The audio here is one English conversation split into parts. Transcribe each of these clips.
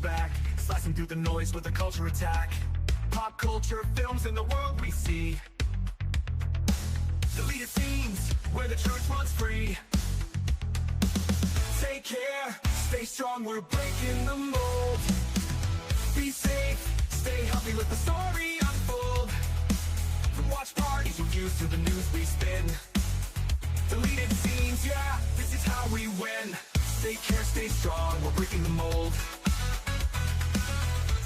Back, slicing through the noise with a culture attack. Pop culture, films, and the world we see. Deleted scenes where the truth runs free. Take care, stay strong, we're breaking the mold. Be safe, stay healthy, let the story unfold. From watch parties, reviews to the news we spin. Deleted scenes, yeah, this is how we win. Take care, stay strong, we're breaking the mold.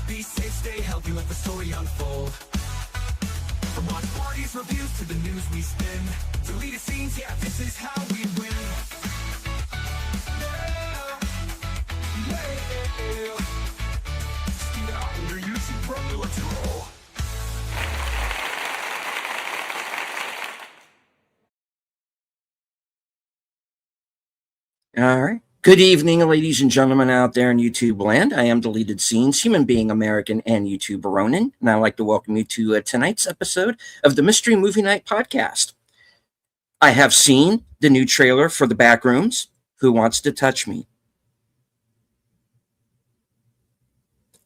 Be safe, stay healthy, let the story unfold. From watch parties, reviews to the news we spin. Deleted scenes, yeah, this is how we win. Yeah. Yeah. Steal out on your YouTube, bro, let's roll. All right. Good evening, ladies and gentlemen out there in YouTube land. I am Deleted Scenes, human being, American, and YouTuber Ronan, and I'd like to welcome you to tonight's episode of the Mystery Movie Night podcast. I have seen the new trailer for The Backrooms. Who wants to touch me?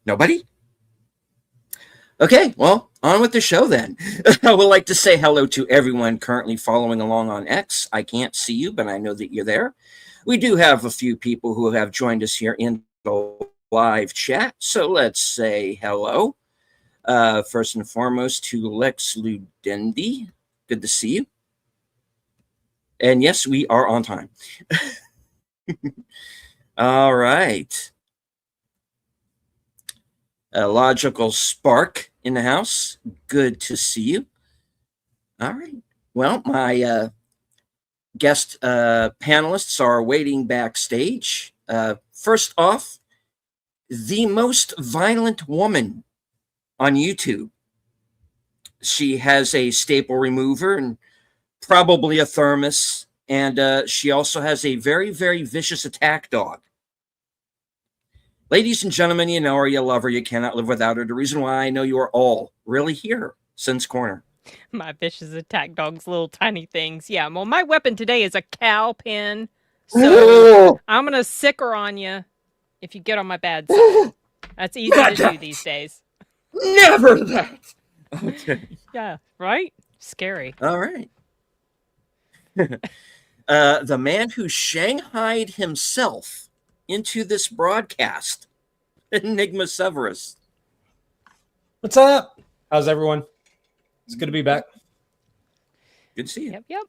Nobody? Okay, well, on with the show then. I would like to say hello to everyone currently following along on X. I can't see you, but I know that you're there. We do have a few people who have joined us here in the live chat, so let's say hello. First and foremost to Lex Ludendi. Good to see you. And yes, we are on time. All right. A Logical Spark in the house. Good to see you. All right. Well, my guest panelists are waiting backstage. First off, the most violent woman on YouTube. She has a staple remover and probably a thermos, and she also has a very, very vicious attack dog. Ladies and gentlemen, you know her, you love her, you cannot live without her. The reason why I know you are all really here, Sin's Corner. My vicious attack dog's little tiny things. Yeah, well, my weapon today is a cow pin. So I'm going to sick her on you if you get on my bad side. That's easy to do these days. Never that. Okay. Yeah, right? Scary. All right. The man who shanghaied himself into this broadcast, Enigma Severus. What's up? How's everyone? It's good to be back. Good to see you. Yep.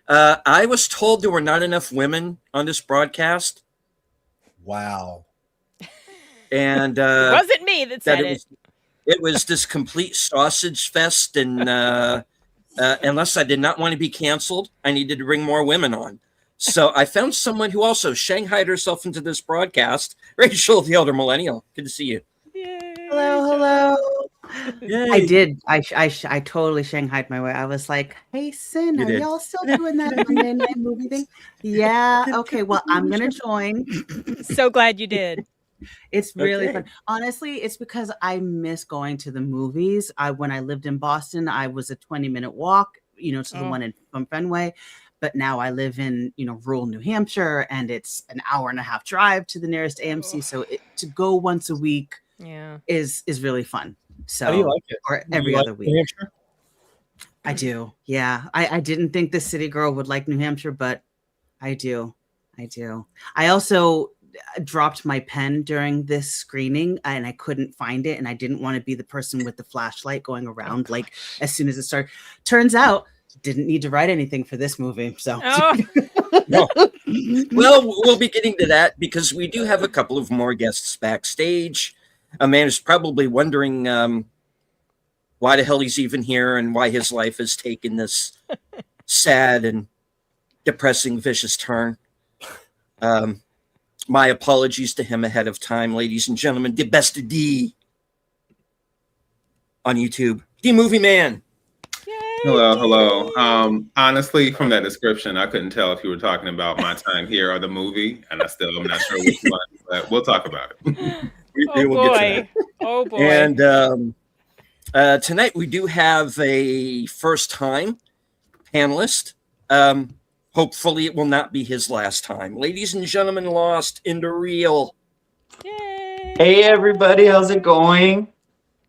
I was told there were not enough women on this broadcast. Wow. And it wasn't me that said it. It was this complete sausage fest, and unless I did not want to be canceled, I needed to bring more women on. So I found someone who also shanghaied herself into this broadcast. Rachel, the elder millennial. Good to see you. Yay, hello. Yay. I did. I totally shanghaied my way. I was like, "Hey, Sin, are y'all still doing that Monday night movie thing?" Yeah. Okay. Well, I'm gonna join. So glad you did. It's really fun. Honestly, it's because I miss going to the movies. When I lived in Boston, I was a 20-minute walk, to the one from Fenway. But now I live in, rural New Hampshire, and it's an hour and a half drive to the nearest AMC. So to go once a week is really fun. So how do you like it? Or every other week. New Hampshire? I do. Yeah. I didn't think the city girl would like New Hampshire, but I do. I also dropped my pen during this screening and I couldn't find it. And I didn't want to be the person with the flashlight going around like as soon as it started. Turns out, didn't need to write anything for this movie. So, no. Well, we'll be getting to that because we do have a couple of more guests backstage. A man is probably wondering why the hell he's even here and why his life has taken this sad and depressing, vicious turn. My apologies to him ahead of time, ladies and gentlemen. The best D on YouTube, the Movie Man. Hello. Honestly, from that description, I couldn't tell if you were talking about my time here or the movie, and I'm not sure which one, but we'll talk about it. Oh We'll get to boy. that. Oh boy. And tonight we do have a first-time panelist. Hopefully it will not be his last time. Ladies and gentlemen, lost into Regal. Yay. Hey everybody, how's it going?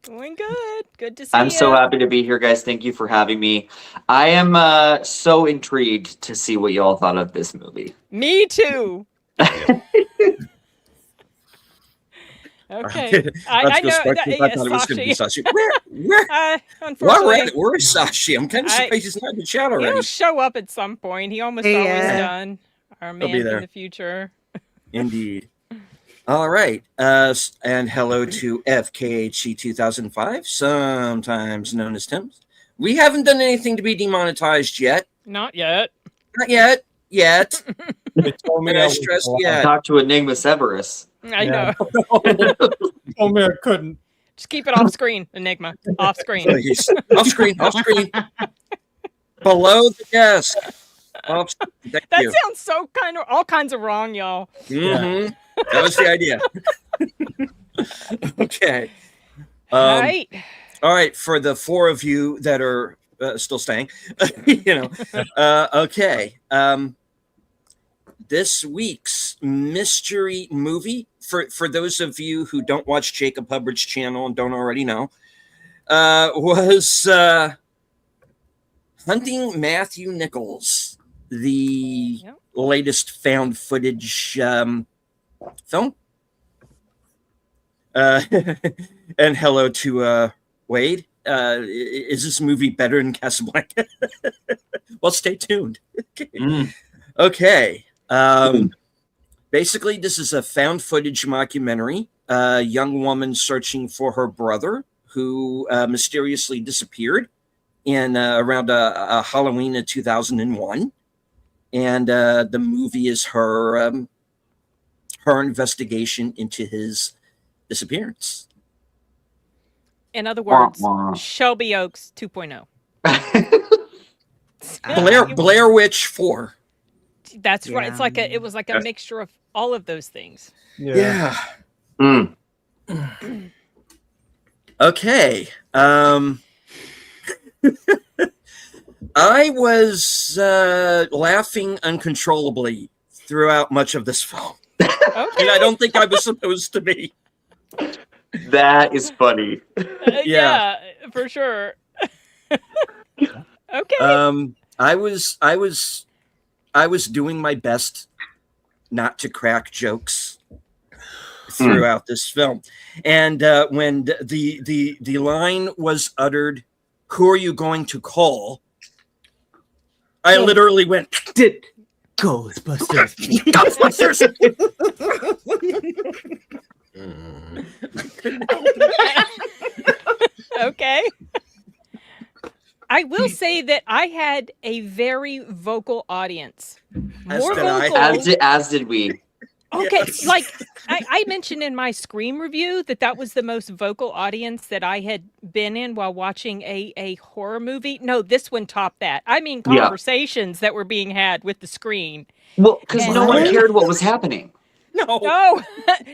Going good. Good to see I'm you. so happy to be here, guys. Thank you for having me. I am so intrigued to see what y'all thought of this movie. Me too. Okay. I know. I thought it was going to be Sashi. Where? Unfortunately, where is Sashi? I'm kind of surprised he's not in the chat already. He'll show up at some point. He almost always done. Our man in the future. Indeed. All right. And hello to FKHC 2005, sometimes known as Tim's. We haven't done anything to be demonetized yet. Not yet. Not yet. Yet. I stressed yet. Talk to Enigma Severus. I know. Told me I couldn't. Just keep it off screen, Enigma. Off screen. Please. Off screen. Off screen. Below the desk. Thank That you. sounds so all kinds of wrong, y'all. Mm-hmm. That was the idea. Okay. All right. All right. For the four of you that are still staying, okay. This week's mystery movie, for those of you who don't watch Jacob Hubbard's channel and don't already know, was Hunting Matthew Nichols, the latest found footage film. And hello to Wade. Is this movie better than Casablanca? Well, stay tuned. Okay. Basically, this is a found footage mockumentary. A young woman searching for her brother who mysteriously disappeared in around a Halloween of 2001. And the movie is her investigation into his disappearance. In other words, Shelby Oaks 2.0. Blair Witch 4. That's right. It's it was like a mixture of all of those things. Yeah. Okay. I was laughing uncontrollably throughout much of this film. Okay. And I don't think I was supposed to be. That is funny. Yeah, for sure. Okay. I was doing my best not to crack jokes throughout this film. And when the line was uttered, "Who are you going to call?" I literally went, Ghostbusters. Ghostbusters. Okay. I will say that I had a very vocal audience. More vocal. As did we. Okay, like I mentioned in my Scream review that was the most vocal audience that I had been in while watching a horror movie. No, this one topped that. I mean, conversations that were being had with the screen. Well, because no one cared what was happening. No.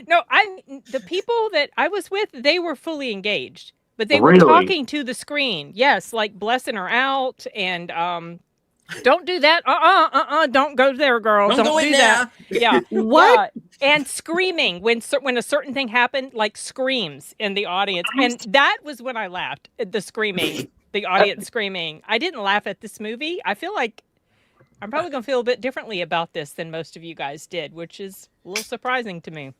The people that I was with, they were fully engaged, but they were talking to the screen. Yes, like blessing her out and don't do that. Don't go there, girl. Don't do that. Yeah. What? And screaming when a certain thing happened, like screams in the audience. And that was when I laughed at the screaming, the audience screaming. I didn't laugh at this movie. I feel like I'm probably going to feel a bit differently about this than most of you guys did, which is a little surprising to me.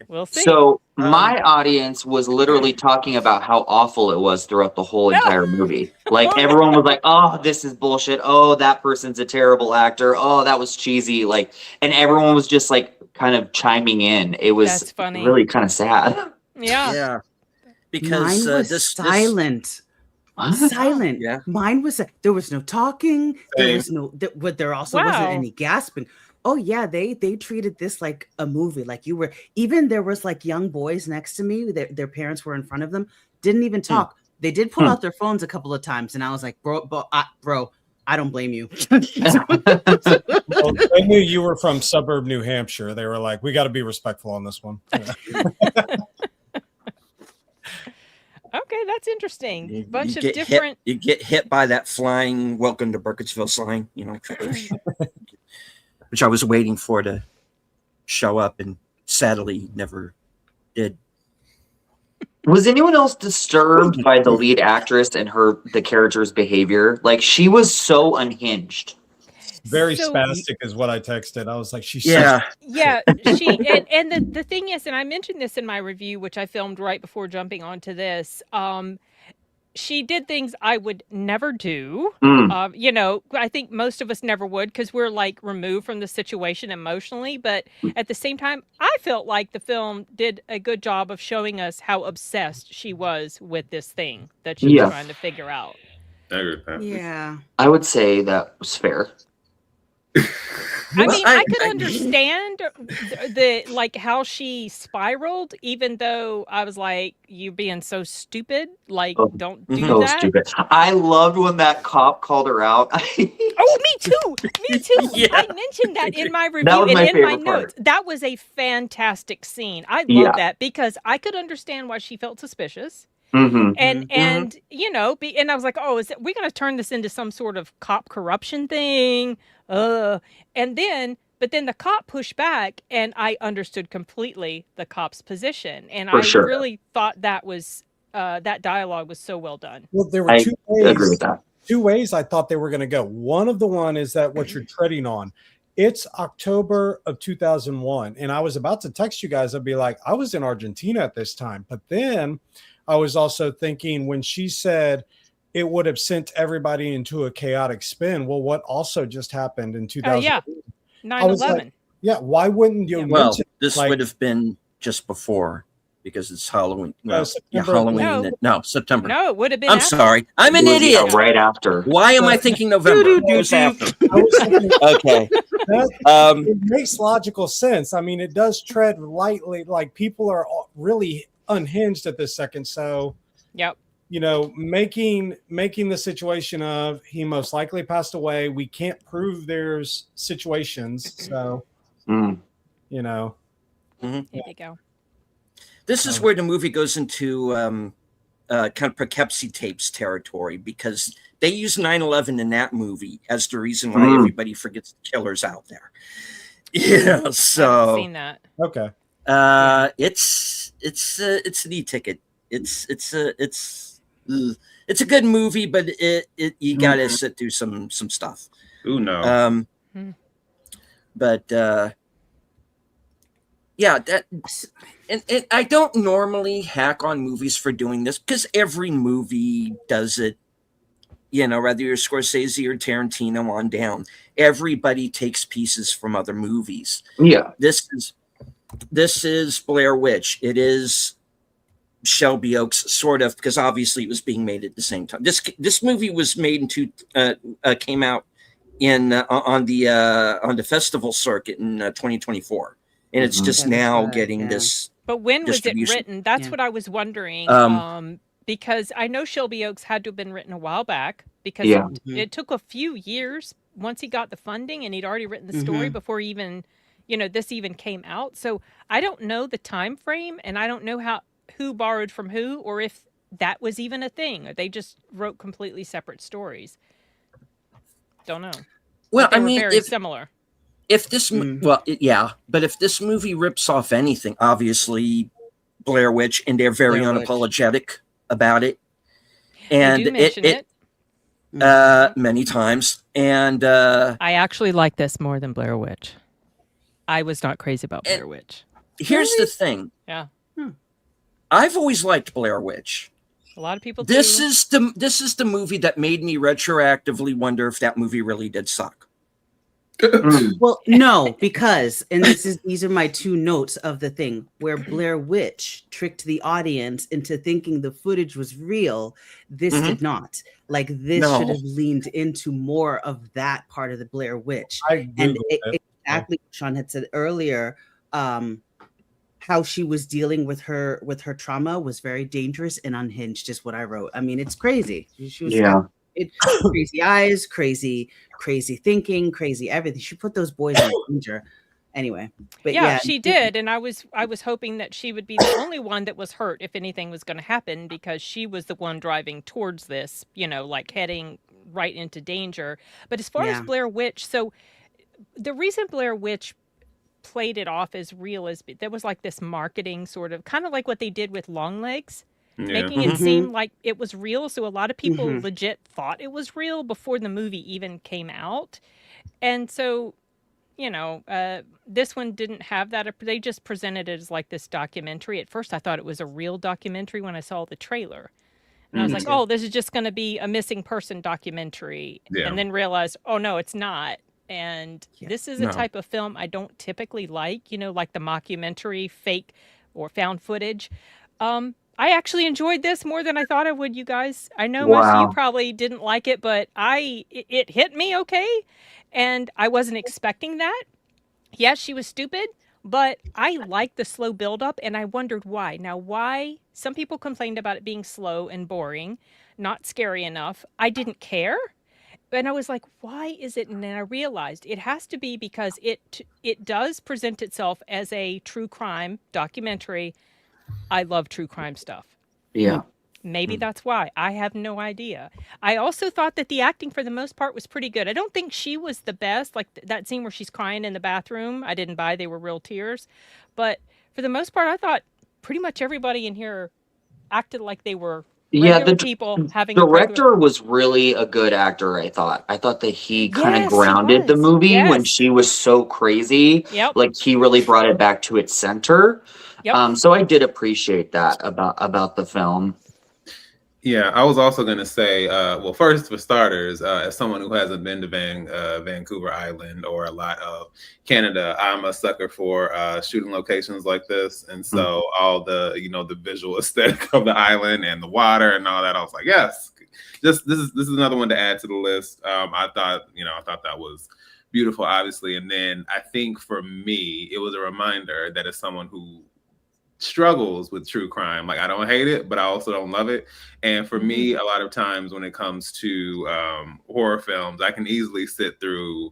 We'll see. So my audience was literally talking about how awful it was throughout the whole entire movie. Like everyone was like, "Oh, this is bullshit. Oh, that person's a terrible actor. Oh, that was cheesy." Like, and everyone was just like kind of chiming in. It was really kind of sad. Yeah. Yeah. Because mine was silent. Silent. Yeah. Mine was there was no talking. There was no there also wasn't any gasping. Oh yeah, they treated this like a movie. Like you were even there was like young boys next to me. Their parents were in front of them. Didn't even talk. They did pull out their phones a couple of times, and I was like, bro, I don't blame you. Well, they knew you were from suburb New Hampshire. They were like, we got to be respectful on this one. Okay, that's interesting. Bunch of get different. You get hit by that flying "Welcome to Burkittsville" sign, you know, which I was waiting for to show up, and sadly never did. Was anyone else disturbed by the lead actress and the character's behavior? Like, she was so unhinged. Very So- spastic is what I texted. I was like, she's Yeah, Yeah, she and the thing is, and I mentioned this in my review, which I filmed right before jumping onto this. She did things I would never do. Mm. You know, I think most of us never would because we're like removed from the situation emotionally. But at the same time, I felt like the film did a good job of showing us how obsessed she was with this thing that she Yeah. was trying to figure out. I agree with that. Yeah. I would say that was fair. I Well, mean, I I- could I- understand the like how she spiraled, even though I was like, "You being so stupid! Like, Oh, don't do So that." stupid. I loved when that cop called her out. Oh, me too. Me too. Yeah. I mentioned that in my review was and my in my favorite part. notes. That was a fantastic scene. I love Yeah. that because I could understand why she felt suspicious. Mhm. And you know, and I was like, oh, we're going to turn this into some sort of cop corruption thing? And then, but then the cop pushed back, and I understood completely the cop's position, and For I sure. really thought that was that dialogue was so well done. Well, there were I two agree ways. with that. Two ways I thought they were going to go. One of the one is that what you're treading on. It's October of 2001, and I was about to text you guys. I'd be like, I was in Argentina at this time, but then I was also thinking when she said it would have sent everybody into a chaotic spin. Well, what also just happened in 2000? Yeah. I was 9/11. like, yeah, why wouldn't you? Yeah. well, mention, this like- would have been just before because it's Halloween. Well, yeah, September. Halloween. No, September. No, it would have been. I'm after. sorry. I'm an It was, idiot. right after. Why am I thinking November? It was after. I was thinking, Okay. that, it makes logical sense. I mean, it does tread lightly. Like people are really unhinged at this second. So, Yep. you know, making the situation of he most likely passed away. We can't prove there's situations. So, Mm. you know, There you go. This is where the movie goes into kind of Poughkeepsie tapes territory because they use 9/11 in that movie as the reason why everybody forgets the killers out there. Yeah, I haven't so seen that. okay. it's an e-ticket. It's a good movie, but you gotta sit through some stuff. Ooh, no. But yeah, that and I don't normally hack on movies for doing this because every movie does it. You know, whether you're Scorsese or Tarantino on down, everybody takes pieces from other movies. Yeah. This is Blair Witch. It is Shelby Oaks, sort of, because obviously it was being made at the same time. This movie was made came out in on the festival circuit in 2024, and it's just That's now right, getting yeah. this. But when was it distribution. written? That's Yeah. what I was wondering. Because I know Shelby Oaks had to have been written a while back because Yeah. it took a few years once he got the funding and he'd already written the story before even, this even came out. So I don't know the time frame and I don't know who borrowed from who or if that was even a thing or they just wrote completely separate stories. Don't know. Well, But they I were mean, very similar. if this, yeah, but if this movie rips off anything, obviously Blair Witch, and they're very Blair Witch. unapologetic about it, They and do mention it. many times, and I actually like this more than Blair Witch. I was not crazy about Blair Witch. here's the thing. Yeah. I've always liked Blair Witch. A lot of people do. This is the movie that made me retroactively wonder if that movie really did suck. Well, no, because these are my two notes of the thing where Blair Witch tricked the audience into thinking the footage was real. This did not. Like this No. should have leaned into more of that part of the Blair Witch. I And Googled it. exactly what Sean had said earlier. how she was dealing with her trauma was very dangerous and unhinged, is what I wrote. I mean, it's crazy. She was Yeah. crazy eyes, crazy thinking, crazy everything. She put those boys in danger. Anyway, but Yeah, yeah, she did, and I was hoping that she would be the only one that was hurt if anything was going to happen, because she was the one driving towards this, like heading right into danger. But as far as Yeah. Blair Witch, so the reason Blair Witch played it off as real is there was like this marketing sort of kind of like what they did with Longlegs, Yeah. making it Mhm. seem like it was real. So a lot of people Mhm. legit thought it was real before the movie even came out. And so, this one didn't have that. They just presented it as like this documentary. At first, I thought it was a real documentary when I saw the trailer. And I was Mhm. like, oh, this is just going to be a missing person documentary. Yeah. And then realized, oh, no, it's not. And Yeah. this is a No. type of film I don't typically like, like the mockumentary, fake or found footage. I actually enjoyed this more than I thought I would, you guys. I know most of you Wow. probably didn't like it, but it hit me okay. And I wasn't expecting that. Yes, she was stupid, but I liked the slow buildup, and I wondered why. Now, why? Some people complained about it being slow and boring, not scary enough. I didn't care. And I was like, why is it? And then I realized it has to be because it does present itself as a true crime documentary. I love true crime stuff. Yeah. Maybe that's why. I have no idea. I also thought that the acting for the most part was pretty good. I don't think she was the best. Like that scene where she's crying in the bathroom, I didn't buy. They were real tears. But for the most part, I thought pretty much everybody in here acted like they were Yeah, regular the people having a regular... director was really a good actor, I thought. I thought that he kind of Yes, he grounded the was. movie when Yes. she was so crazy. Yep. Like he really brought it back to its center. Yep. So I did appreciate that about the film. Yeah, I was also going to say, well, first for starters, as someone who hasn't been to Vancouver Island or a lot of Canada, I'm a sucker for shooting locations like this, and so all the the visual aesthetic of the island and the water and all that, I was like, yes, this is another one to add to the list. I thought that was beautiful, obviously, and then I think for me, it was a reminder that as someone who struggles with true crime, like I don't hate it, but I also don't love it. And for me, a lot of times when it comes to horror films, I can easily sit through,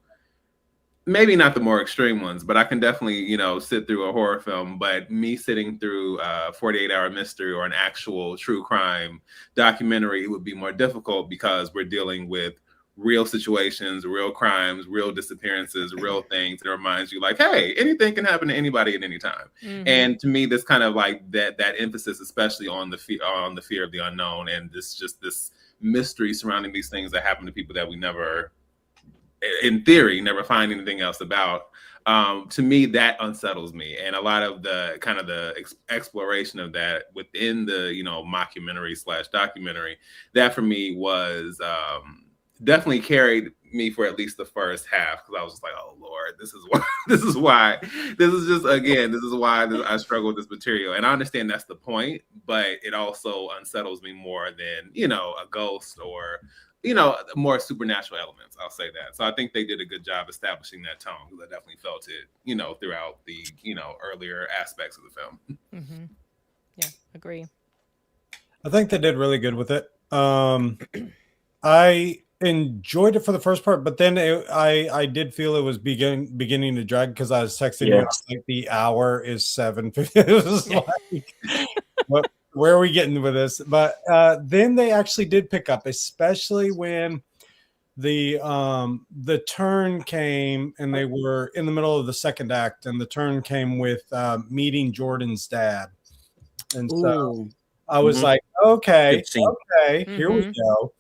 maybe not the more extreme ones, but I can definitely, sit through a horror film. But me sitting through a 48-hour mystery or an actual true crime documentary, it would be more difficult because we're dealing with real situations, real crimes, real disappearances, real things. It reminds you like, hey, anything can happen to anybody at any time. And to me, this kind of like that emphasis, especially on the fear of the unknown and this mystery surrounding these things that happen to people that we never, in theory, never find anything else about. To me, that unsettles me. And a lot of the kind of the exploration of that within the, mockumentary / documentary, that for me was definitely carried me for at least the first half, because I was just like, oh Lord, this is why I struggle with this material. And I understand that's the point, but it also unsettles me more than, a ghost or, more supernatural elements. I'll say that. So I think they did a good job establishing that tone, because I definitely felt it, throughout the, earlier aspects of the film. Yeah, agree. I think they did really good with it. I enjoyed it for the first part, but then I did feel it was beginning to drag, because I was texting you, it's like the hour is 7:50. It was like, where are we getting with this? But then they actually did pick up, especially when the turn came and they were in the middle of the second act, and the turn came with meeting Jordan's dad. And so I was like, okay, here we go.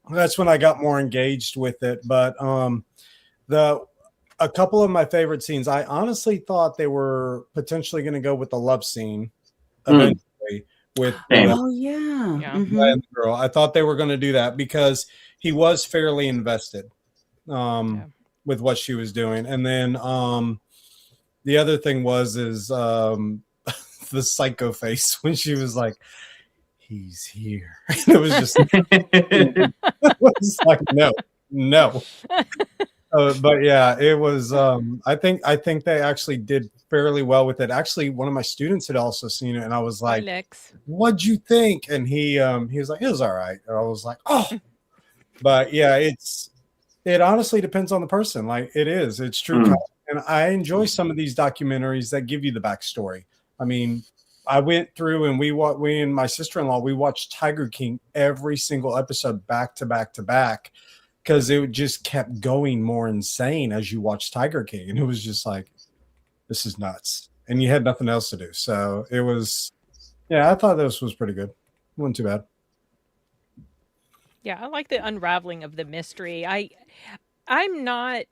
So that's when I got more engaged with it. But a couple of my favorite scenes, I honestly thought they were potentially going to go with the love scene eventually with the girl. I thought they were going to do that because he was fairly invested with what she was doing. And then the other thing was the psycho face when she was like, he's here. It was just it was like, no. But yeah, it was. I think they actually did fairly well with it. Actually, one of my students had also seen it, and I was Hi, like, Lex. "What'd you think?" And he was like, "It was all right." And I was like, "Oh," but yeah, it honestly depends on the person. Like it's true. Mm. And I enjoy some of these documentaries that give you the backstory. I mean, I went through and we and my sister-in-law, we watched Tiger King every single episode back to back to back because it just kept going more insane as you watch Tiger King. And it was just like, this is nuts. And you had nothing else to do. So it was, yeah, I thought this was pretty good. It wasn't too bad. Yeah, I like the unraveling of the mystery. I'm not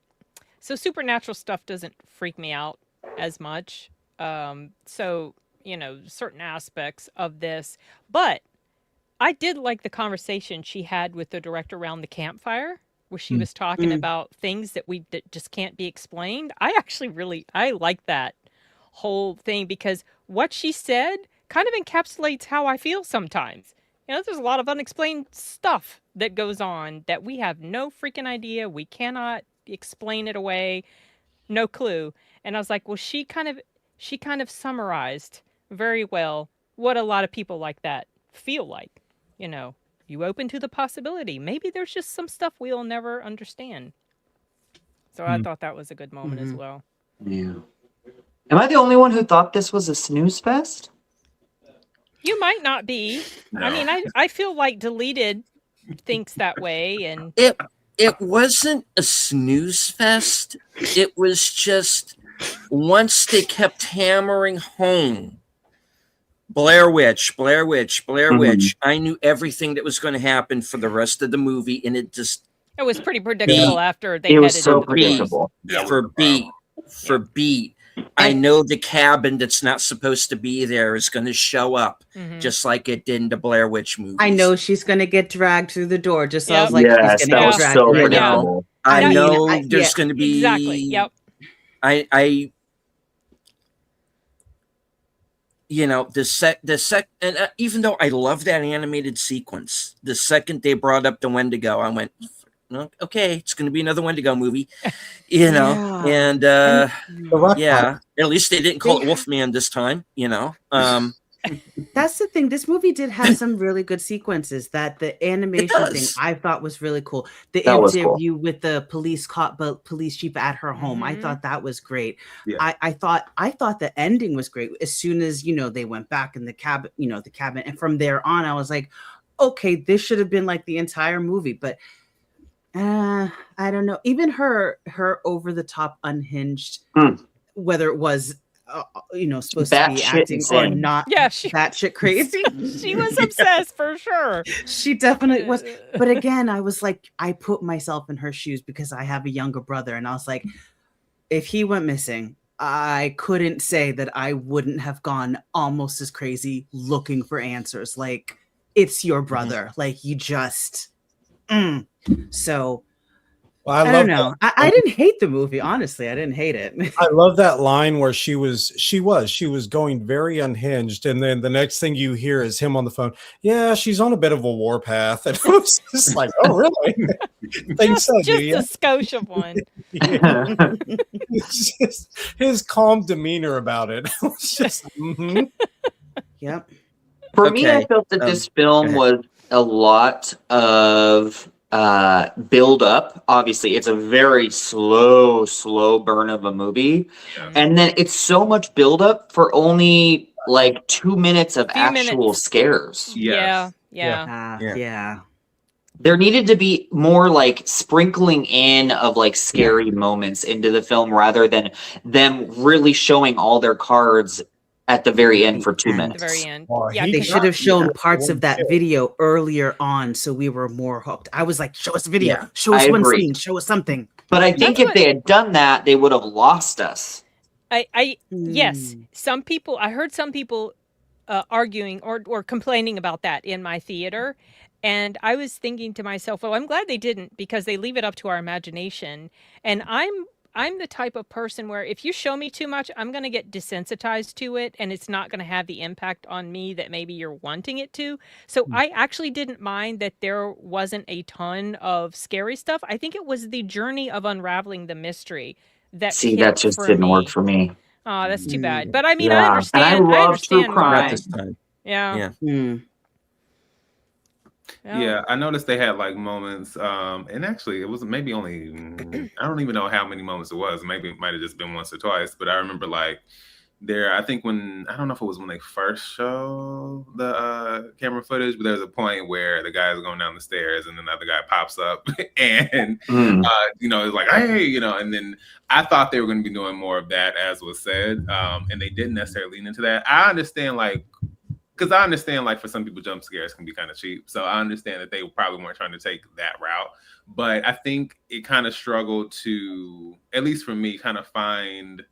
so supernatural stuff doesn't freak me out as much. So, certain aspects of this, but I did like the conversation she had with the director around the campfire where she was talking about things that just can't be explained. I like that whole thing because what she said kind of encapsulates how I feel sometimes. There's a lot of unexplained stuff that goes on that we have no freaking idea. We cannot explain it away. No clue. And I was like, well, she kind of summarized very well what a lot of people like that feel like. You open to the possibility. Maybe there's just some stuff we'll never understand. So I thought that was a good moment as well. Yeah. Am I the only one who thought this was a snooze fest? You might not be. No. I mean, I feel like Deleted thinks that way, and It wasn't a snooze fest. It was just once they kept hammering home Blair Witch. I knew everything that was going to happen for the rest of the movie, and it was pretty predictable after they It was headed so into the woods. predictable. for beat. I know the cabin that's not supposed to be there is going to show up, just like it did in the Blair Witch movie. I know she's going to get dragged through the door, just Yep. sounds like Yes, she's that going to was get dragged so through the door. predictable. I know I- there's yeah, going to be Exactly. Yep. I and even though I love that animated sequence, the second they brought up the Wendigo, I went, okay, it's going to be another Wendigo movie, Yeah. and The rock yeah, at least they didn't call it Wolfman this time, That's the thing. This movie did have some really good sequences. That the animation thing does. I thought was really cool. The That was cool. interview with the police chief at her home, I thought that was great. Yeah. I thought the ending was great. As soon as they went back in the cabin, and from there on, I was like, okay, this should have been like the entire movie, but. I don't know. Even her over the top unhinged, whether it was supposed to be Batshit acting or insane. not. Yeah, she Batshit crazy. she was obsessed for sure. She definitely was. But again, I was like, I put myself in her shoes because I have a younger brother, and I was like, if he went missing, I couldn't say that I wouldn't have gone almost as crazy looking for answers. Like, it's your brother. Like, you just. So Well, I don't know. I didn't hate the movie. Honestly, I didn't hate it. I love that line where she was going very unhinged, and then the next thing you hear is him on the phone. Yeah, she's on a bit of a warpath, and I was just like, "Oh, really?" Think so, do Just you? a Scotia one. Yeah. It's just his calm demeanor about it. It was just, Yep. For me, I Okay, felt that this film go was a lot of build up. Obviously, it's a very slow burn of a movie, and then it's so much build up for only like 2 minutes of Few actual minutes. scares. Yeah. Yeah. There needed to be more like sprinkling in of like scary moments into the film rather than them really showing all their cards at the very end for 2 At the At minutes. the very end. Oh, Yeah, he They 'cause should have shown Yeah. parts of that video earlier on, so we were more hooked. I was like, "Show us a video. Yeah, show us I one agree. scene. Show us something." But I think That's if what- they had done that, they would have lost us. Yes, some people. I heard some people arguing or complaining about that in my theater, and I was thinking to myself, "Well, I'm glad they didn't because they leave it up to our imagination." And I'm the type of person where if you show me too much, I'm going to get desensitized to it, and it's not going to have the impact on me that maybe you're wanting it to. So I actually didn't mind that there wasn't a ton of scary stuff. I think it was the journey of unraveling the mystery that See, hit that just for didn't work me. for me. Oh, that's too Mm. bad. But I mean, Yeah, I and I understand. I love true understand Not why. crime. this time. Yeah. Yeah. Mm. Yeah, I noticed they had like moments, and actually it was maybe only I don't even know how many moments it was. Maybe it might have just been once or twice, but I remember like I think when I don't know if it was when they first show the camera footage, but there's a point where the guy is going down the stairs and another guy pops up and Mm. it's like, hey, and then I thought they were going to be doing more of that, as was said, and they didn't necessarily lean into that. I understand like for some people jump scares can be kind of cheap, so I understand that they probably weren't trying to take that route, but I think it kind of struggled to, at least for me, kind of find,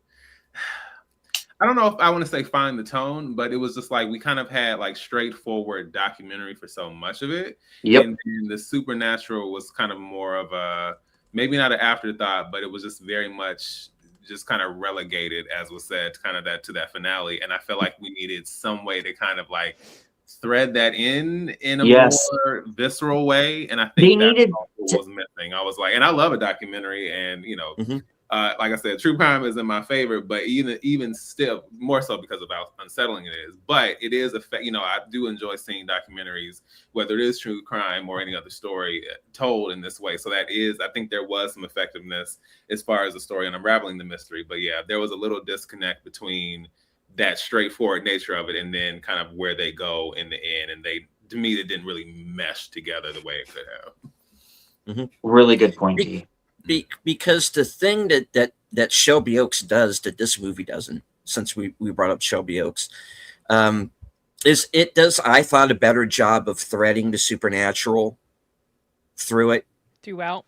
I don't know if I want to say find the tone, but it was just like we kind of had like straightforward documentary for so much of it. Yep. And the supernatural was kind of more of a, maybe not an afterthought, but it was just very much just kind of relegated, as was said, kind of to that finale. And I feel like we needed some way to kind of like thread that in a Yes. more visceral way. And I They think that needed was missing. I was like, and I love a documentary, and Mhm. like I said, true crime isn't my favorite, but even still, more so because of how unsettling it is. But it is I do enjoy seeing documentaries, whether it is true crime or any other story told in this way. So I think there was some effectiveness as far as the story and unraveling the mystery. But yeah, there was a little disconnect between that straightforward nature of it and then kind of where they go in the end. And to me, it didn't really mesh together the way it could have. really good point, D. Because the thing that Shelby Oaks does that this movie doesn't, since we brought up Shelby Oaks, is it does, I thought, a better job of threading the supernatural Throughout. throughout.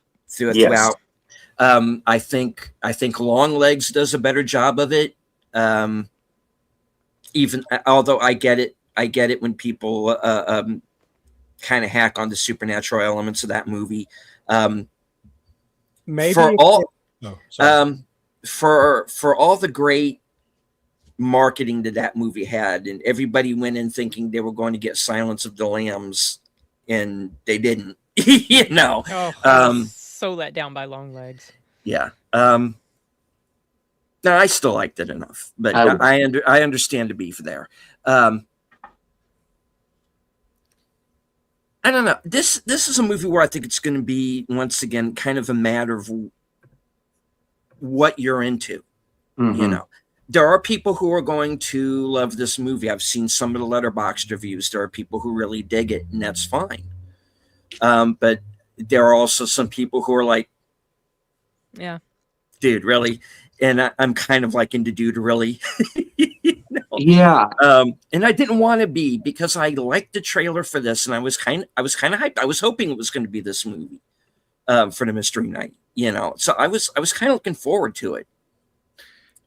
I think Longlegs does a better job of it. Even although I get it when people kind of hack on the supernatural elements of that movie. Maybe for all the great marketing that movie had, and everybody went in thinking they were going to get Silence of the Lambs, and they didn't. Oh, I was so let down by Longlegs. Yeah. No, I still liked it enough, but I understand the beef there. I don't know. This is a movie where I think it's going to be, once again, kind of a matter of what you're into. Mm-hmm. There are people who are going to love this movie. I've seen some of the Letterboxd reviews. There are people who really dig it, and that's fine. But there are also some people who are like, yeah, dude, really? And I'm kind of like into dude, really? Yeah. And I didn't want to be, because I liked the trailer for this, and I was kind of hyped. I was hoping it was going to be this movie for the mystery night, So I was kind of looking forward to it.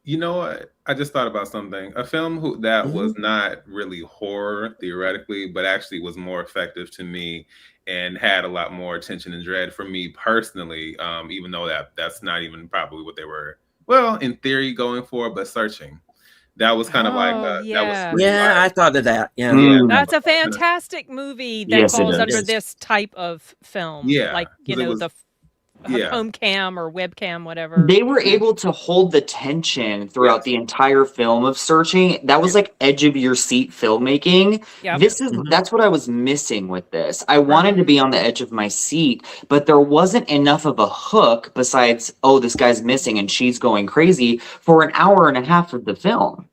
You know what? I just thought about something. A film that was not really horror theoretically, but actually was more effective to me and had a lot more tension and dread for me personally. Even though that's not even probably what they were, well, in theory, going for, but Searching. That was kind of like that was I thought of that. Yeah, that's a fantastic movie that falls under this type of film. Yeah, like the home cam or webcam, whatever. They were able to hold the tension throughout the entire film of Searching. That was like edge of your seat filmmaking. Yep. That's what I was missing with this. I wanted to be on the edge of my seat, but there wasn't enough of a hook besides, oh, this guy's missing and she's going crazy for an hour and a half of the film.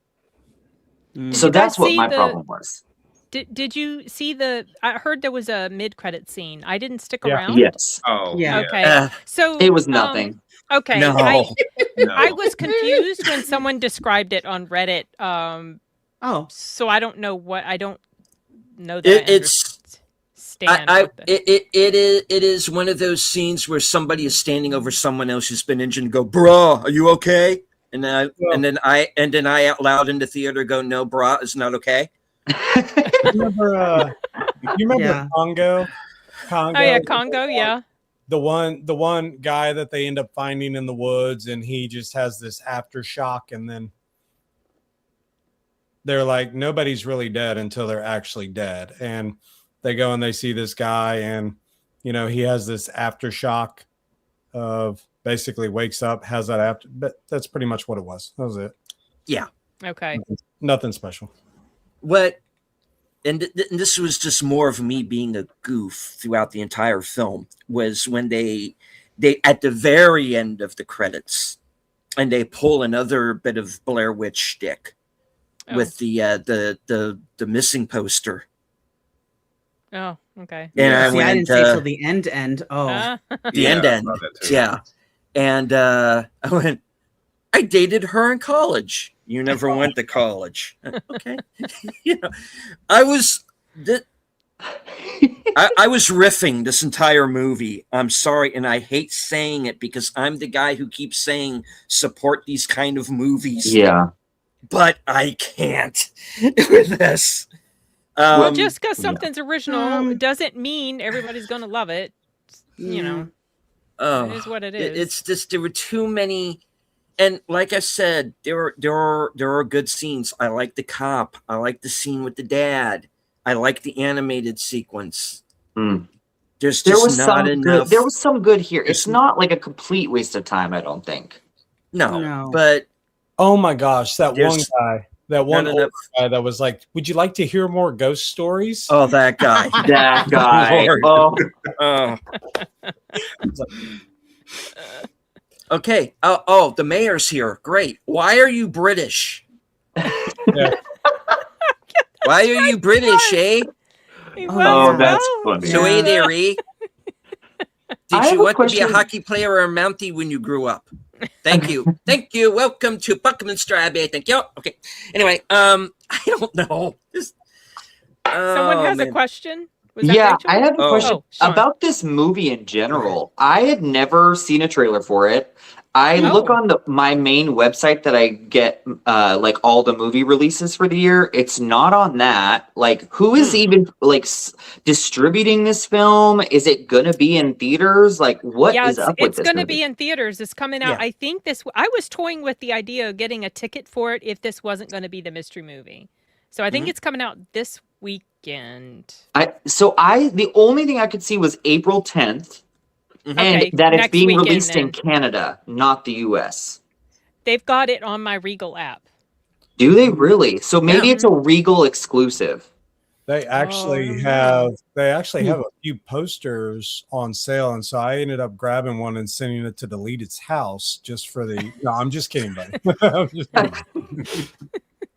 So that's what my problem was. Did you see I heard there was a mid-credit scene. I didn't stick around. Yes. Oh, yeah. Okay. So it was nothing. Okay. No. I was confused when someone described it on Reddit. So I don't know I don't know that. It is one of those scenes where somebody is standing over someone else's spin engine and go, "Bruh, are you okay?" And then I out loud in the theater go, "No, brah, it's not okay." You remember Congo? Oh yeah, Congo, yeah. the one guy that they end up finding in the woods, and he just has this aftershock, and then they're like, nobody's really dead until they're actually dead. And they go and they see this guy, and he has this aftershock of basically wakes up, has that after, but that's pretty much what it was. That was it. Yeah. Okay. Nothing special. And this was just more of me being a goof throughout the entire film, was when they at the very end of the credits, and they pull another bit of Blair Witch shtick with the missing poster. Oh, okay. And I I didn't say till the end. Oh, the end. Yeah. And I went, I dated her in college. You never went to college. Okay. I was riffing this entire movie. I'm sorry. And I hate saying it because I'm the guy who keeps saying support these kind of movies. Yeah. But I can't with this. Well, just because something's original doesn't mean everybody's going to love it. It is what it is. It's just, there were too many. And like I said, there are good scenes. I like the cop. I like the scene with the dad. I like the animated sequence. There's just not enough. There was some good here. It's not like a complete waste of time, I don't think. No. But oh my gosh, that one guy that was like, would you like to hear more ghost stories? Oh, that guy. That guy. Okay. Oh, the mayor's here. Great. Why are you British? Yeah. Why are you British, eh? That's funny. So, hey there, eh? Did you want to be a hockey player or a Mountie when you grew up? Thank you. Thank you. Welcome to Buckminster Abbey. Thank you. Okay. Anyway, I don't know. Someone has a question? Yeah, I have a question about this movie in general. I had never seen a trailer for it. I look on my main website that I get like all the movie releases for the year. It's not on that. Like, who is even like distributing this film? Is it gonna be in theaters? Like, what is up with this? It's gonna be in theaters. It's coming out. I think I was toying with the idea of getting a ticket for it if this wasn't going to be the mystery movie. So I think it's coming out this weekend. The only thing I could see was April 10th. And that it's being released in Canada, not the US. They've got it on my Regal app. Do they really? So maybe it's a Regal exclusive. They actually have a few posters on sale, and so I ended up grabbing one and sending it to Deleted's house just for the. No, I'm just kidding, buddy. I'm just kidding.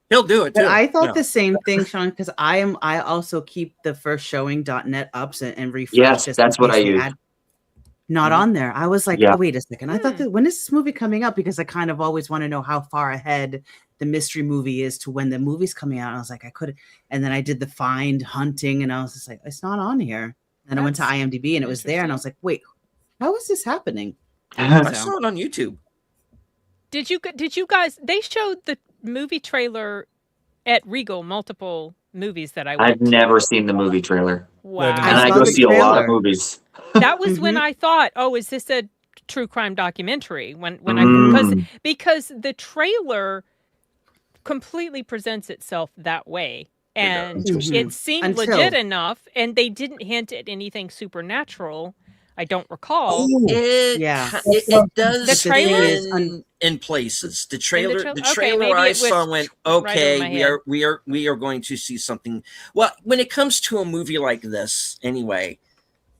He'll do it too. But I thought the same thing, Sean, because I also keep the firstshowing.net ups and refresh. Yes, that's what I use. Not on there. I was like, oh, wait a second. I thought when is this movie coming out? Because I kind of always want to know how far ahead the mystery movie is to when the movie's coming out. And I was like, I could. And then I did the hunting, and I was just like, it's not on here. And I went to IMDb, and it was there, and I was like, wait, how is this happening? I saw it on YouTube. Did you guys? They showed the movie trailer at Regal, multiple movies that I've never seen the movie trailer. Wow. And I go see a lot of movies. That was when I thought, oh, is this a true crime documentary? Because the trailer completely presents itself that way. And it seemed legit enough, and they didn't hint at anything supernatural. I don't recall. It does. The trailer in places. The trailer I saw went, okay, we are going to see something. Well, when it comes to a movie like this, anyway,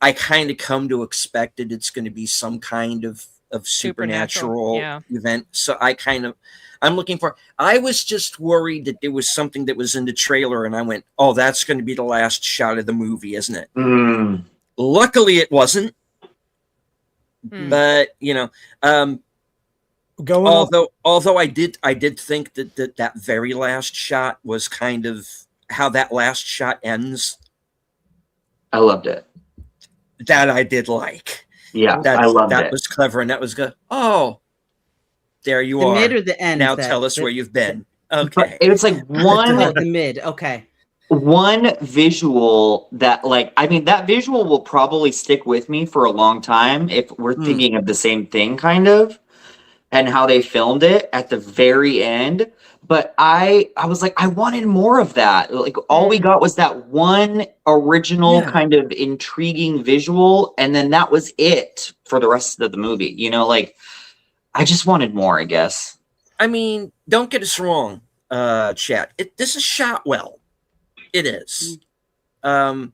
I kind of come to expect that it's going to be some kind of supernatural event. So I'm looking for. I was just worried that there was something that was in the trailer, and I went, oh, that's going to be the last shot of the movie, isn't it? Luckily, it wasn't. But although I did think that very last shot was kind of how that last shot ends. I loved it. That I did like. Yeah, I loved it. That was clever, and that was good. Oh, there you are. The mid or the end? Now tell us where you've been. Okay, it was like one the mid. Okay. one visual that, like, I mean, that visual will probably stick with me for a long time if we're thinking of the same thing, kind of, and how they filmed it at the very end. But I was like, I wanted more of that. Like, all we got was that one original kind of intriguing visual, and then that was it for the rest of the movie. You know, like, I just wanted more, I guess. I mean, don't get us wrong, chat. This is shot well. It is. But,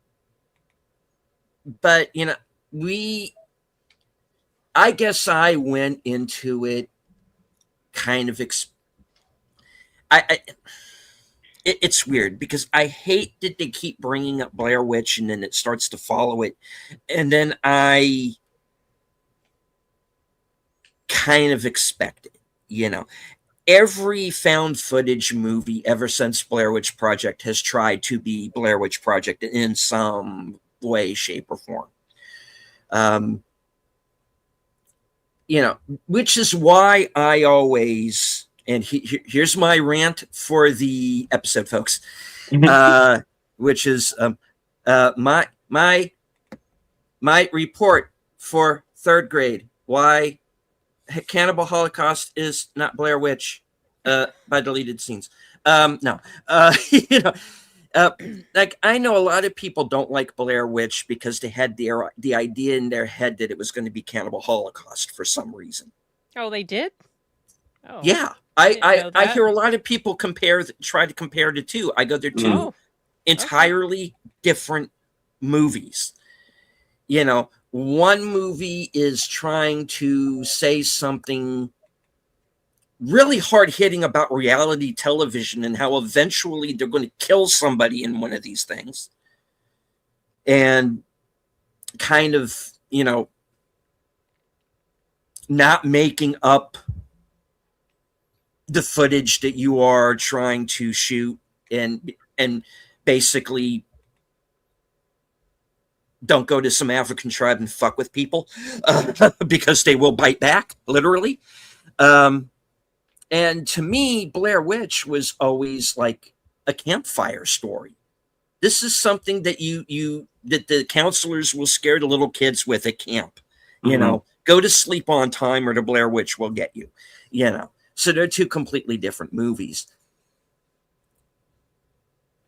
you know, I guess I went into it kind of it's weird because I hate that they keep bringing up Blair Witch and then it starts to follow it. And then I kind of expect it, you know. Every found footage movie ever since Blair Witch Project has tried to be Blair Witch Project in some way, shape, or form. You know, which is why I always, and here's my rant for the episode, folks, which is my report for third grade, why Cannibal Holocaust is not Blair Witch by deleted scenes. No, you know, like I know a lot of people don't like Blair Witch because they had the idea in their head that it was going to be Cannibal Holocaust for some reason. Oh, they did? Oh, yeah, I hear a lot of people try to compare the two. I go, they're two entirely different movies. You know, one movie is trying to say something really hard-hitting about reality television and how eventually they're going to kill somebody in one of these things. And kind of, you know, not making up the footage that you are trying to shoot and basically don't go to some African tribe and fuck with people because they will bite back, literally. And to me, Blair Witch was always like a campfire story. This is something that that the counselors will scare the little kids with at camp. You know, go to sleep on time or the Blair Witch will get you. You know, so they're two completely different movies.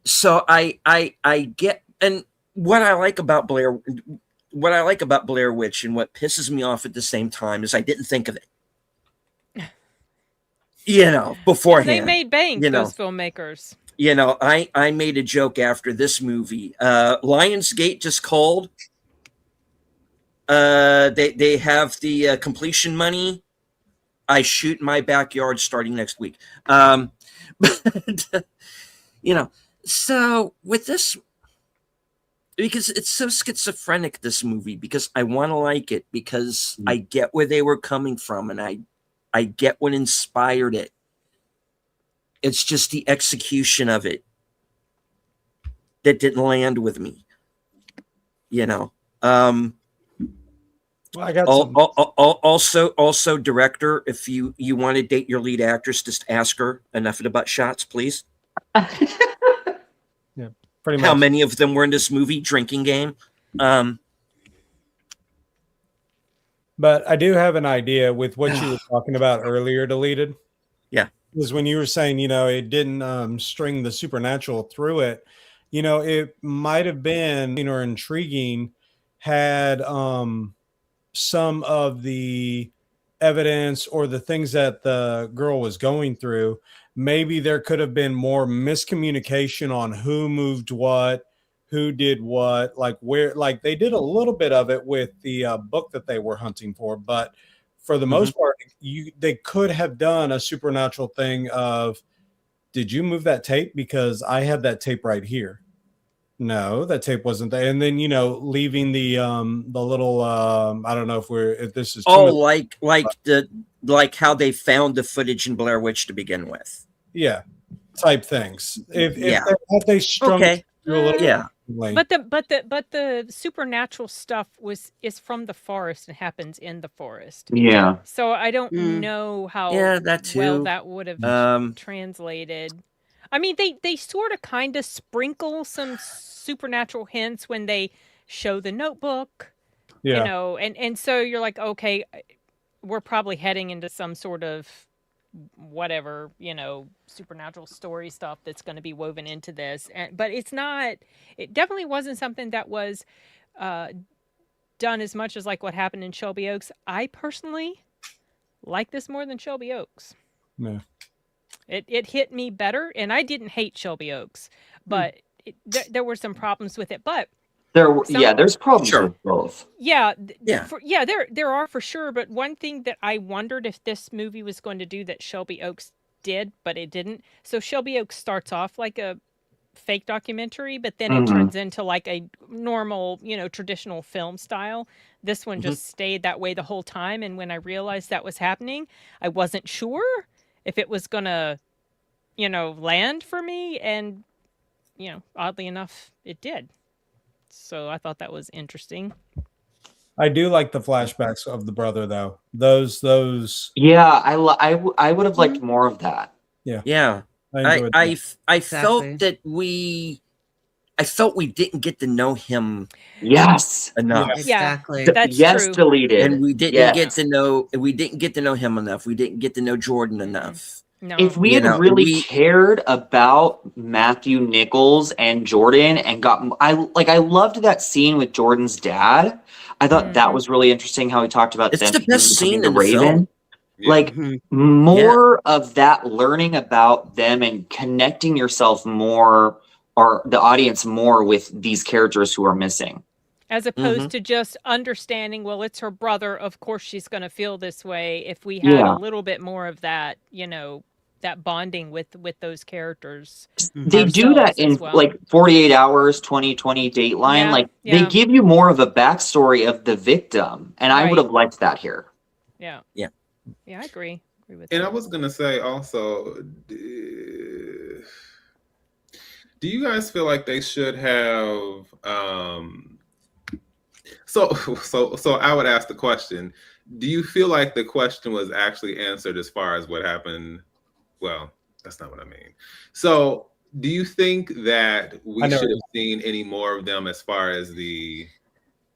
So I get, and what I like about Blair Witch and what pisses me off at the same time is I didn't think of it. You know, beforehand. They made bank, you know, those filmmakers. You know, I made a joke after this movie. Lionsgate just called. They have the completion money. I shoot in my backyard starting next week. But, you know, so with this, because it's so schizophrenic, this movie, because I want to like it, because I get where they were coming from, and I get what inspired it. It's just the execution of it that didn't land with me. You know. Well, I got also director, if you want to date your lead actress, just ask her enough of the butt shots, please. Yeah, pretty much. How many of them were in this movie? Drinking game. But I do have an idea with what you were talking about earlier, deleted. Yeah. Was when you were saying, you know, it didn't string the supernatural through it. You know, it might have been, or intriguing had some of the evidence or the things that the girl was going through. Maybe there could have been more miscommunication on who moved what, who did what, like where, like they did a little bit of it with the book that they were hunting for, but for the most part, they could have done a supernatural thing of, did you move that tape? Because I had that tape right here. No, that tape wasn't there. And then, you know, leaving the little I don't know if this is like how they found the footage in Blair Witch to begin with. Yeah, type things. If they strung it through a little But the supernatural stuff is from the forest and happens in the forest. Yeah. So I don't know how that too. well that would have translated. I mean, they sort of kind of sprinkle some supernatural hints when they show the notebook, Yeah. and so you're like, okay, we're probably heading into some sort of whatever, supernatural story stuff that's going to be woven into this. But it's not, it definitely wasn't something that was done as much as like what happened in Shelby Oaks. I personally like this more than Shelby Oaks. Yeah. It hit me better, and I didn't hate Shelby Oaks, but there were some problems with it. But there's problems Sure. with both. yeah, Yeah. there are for sure. But one thing that I wondered if this movie was going to do that Shelby Oaks did, but it didn't. So Shelby Oaks starts off like a fake documentary, but then it turns into like a normal, traditional film style. This one just stayed that way the whole time. And when I realized that was happening, I wasn't sure if it was gonna, land for me. And, oddly enough, it did. So I thought that was interesting. I do like the flashbacks of the brother, though. Those. Yeah, I would have liked more of that. Yeah. I enjoyed I that. Exactly. felt that I felt we didn't get to know him Yes. enough. Yeah. Exactly. That's yes, true. deleted. And we didn't Yes. get to know him enough. We didn't get to know Jordan enough. No. If we You had know, really we- cared about Matthew Nichols and Jordan and I loved that scene with Jordan's dad. I thought that was really interesting how he talked about It's them the best becoming scene in the film. Yeah. Like Mhm. more of that, learning about them and connecting yourself more, or the audience more, with these characters who are missing. As opposed to just understanding, well, it's her brother. Of course she's going to feel this way. If we had Yeah. a little bit more of that, that bonding with those characters. They do that Ourselves as in well. like 48 Hours, 2020 Dateline. Yeah, Like yeah. they give you more of a backstory of the victim, and I Right. would have liked that here. Yeah. Yeah. Yeah, I agree. Agree with And that. I was gonna say also, do you guys feel like they should have? So I would ask the question: do you feel like the question was actually answered as far as what happened? Well, that's not what I mean. So, do you think that we I know should what have seen any more of them as far as the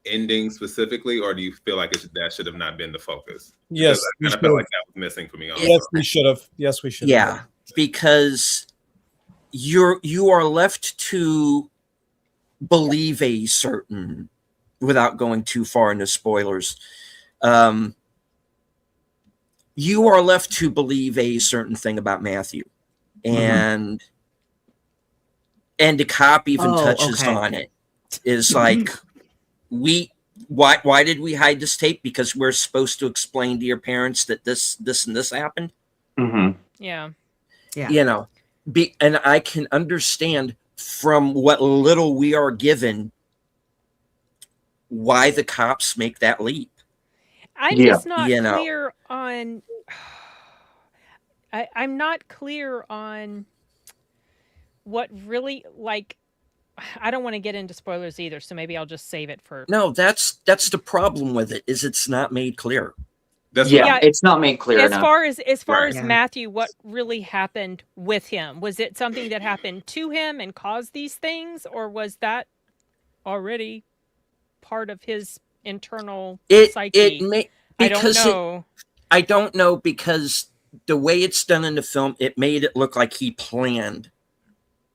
ending specifically, or do you feel like that should have not been the focus? Yes, Because we I kind of should felt have. like that was missing for me. Also. Yes, we should have. Yes, we should have. Yeah, because you are left to believe a certain, without going too far into spoilers, you are left to believe a certain thing about Matthew, and the cop even Oh, touches okay. on it. Is like, why did we hide this tape? Because we're supposed to explain to your parents that this and this happened. Mm-hmm. Yeah. Yeah. And I can understand from what little we are given why the cops make that leap. I'm Yeah. just not You know. clear on. I'm not clear on what really, like. I don't want to get into spoilers either, so maybe I'll just save it for. No, that's the problem with it, is it's not made clear. That's Yeah, Yeah. it's not made clear As enough. far as Right. Yeah. Matthew, what really happened with him? Was it something that happened to him and caused these things, or was that already part of his internal psyche? I don't know. I don't know, because the way it's done in the film, it made it look like he planned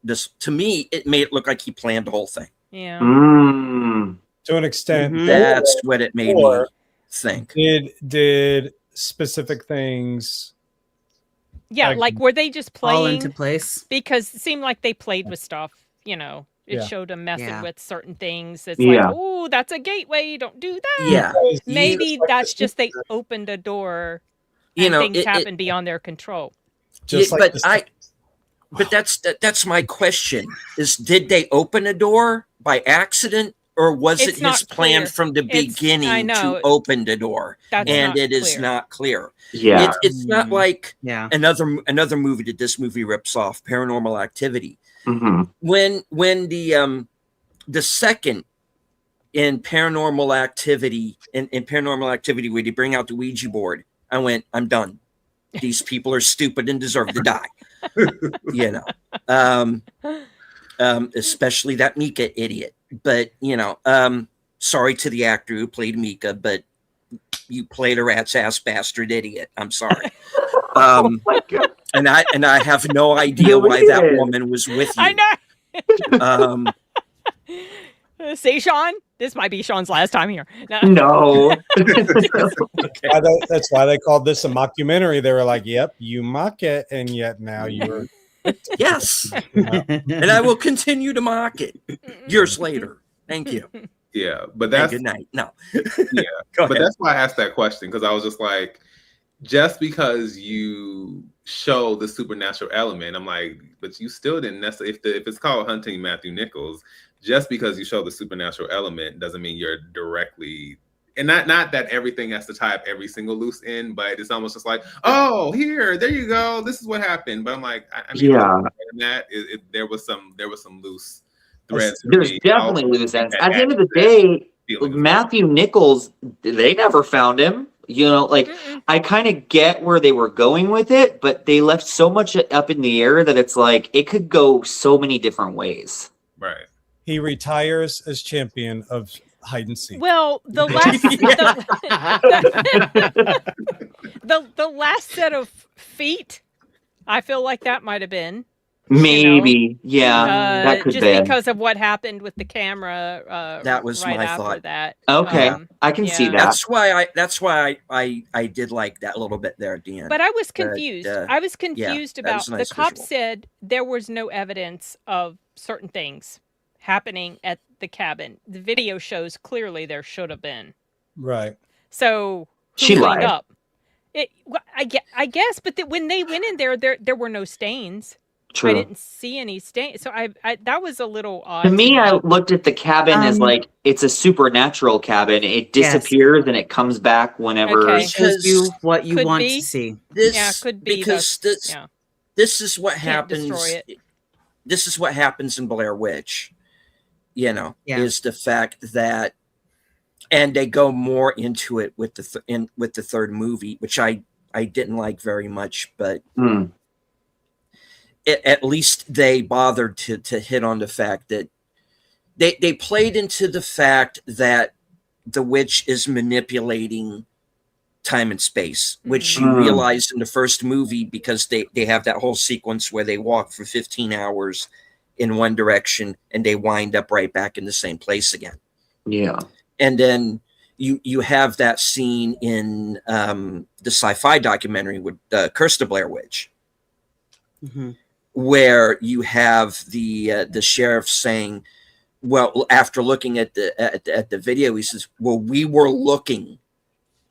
this. To me, it made it look like he planned the whole thing. Yeah. Mm. To an extent. Mhm. That's what it made me Or think. did specific things Yeah, Like, like were they just Fall playing? into place. Because it seemed like they played with stuff, It Yeah. showed them messing Yeah. with certain things. It's Yeah. like, oh, that's a gateway. Don't do that. Yeah, Maybe that's just they opened a door and things happen beyond their control. just Yeah, like but this- that's my question: is did they open a door by accident, or was It's it not his plan clear. from the I beginning know. to open the door? That's And not it is clear. not clear. Yeah. It's not like Yeah. another movie that this movie rips off, Paranormal Activity. Mm-hmm. When the second in Paranormal Activity in Paranormal Activity where they bring out the Ouija board, I went, I'm done. These people are stupid and deserve to die. Especially that Mika idiot. But sorry to the actor who played Mika, but you played a rat's ass bastard idiot. I'm sorry. Oh my God. And I have no idea why that woman was with you. I know. Say, Sean, this might be Sean's last time here. No. That's why they called this a mockumentary. They were like, "Yep, you mock it, and yet now you're." Yes, and I will continue to mock it years later. Thank you. Yeah, but And that's good night. No. yeah, Go but ahead. that's why I asked that question, because I was just like, just because you show the supernatural element, I'm like, but you still didn't necessarily. If it's called Hunting Matthew Nichols, just because you show the supernatural element doesn't mean you're directly. And not that everything has to tie up every single loose end, but it's almost just like, oh, there you go, this is what happened. But I'm like, I mean, Yeah. there was some loose threads. There's definitely loose ends. At the end of the day, Matthew Nichols, they never found him. I kind of get where they were going with it, but they left so much up in the air that it's like it could go so many different ways. Right. He retires as champion of hide and seek. Well, the last set of feet, I feel like that might have been. Maybe, yeah, that could just be because of what happened with the camera. That was right my after thought. that. Okay, I can see that. That's why I did like that little bit there at the end. But I was confused. I was confused about was a nice the cop visual. said there was no evidence of certain things happening at the cabin. The video shows clearly there should have been. Right. So She who lied. cleaned up? I guess, but when they went in there were no stains. True. I didn't see any stains, so I that was a little odd. To me, I looked at the cabin as like it's a supernatural cabin. It disappears and it comes back whenever. Okay. It shows you what you Could want be. to see. Could be because this is what Can't destroy happens. it. This is what happens in Blair Witch. Is the fact that, and they go more into it with the third movie, which I didn't like very much, but at least they bothered to hit on the fact that they played into the fact that the witch is manipulating time and space, which you realize in the first movie, because they have that whole sequence where they walk for 15 hours in one direction and they wind up right back in the same place again. Yeah. And then you have that scene in the sci-fi documentary with Curse the Blair Witch, where you have the sheriff saying, well, after looking at the video, he says, well, we were looking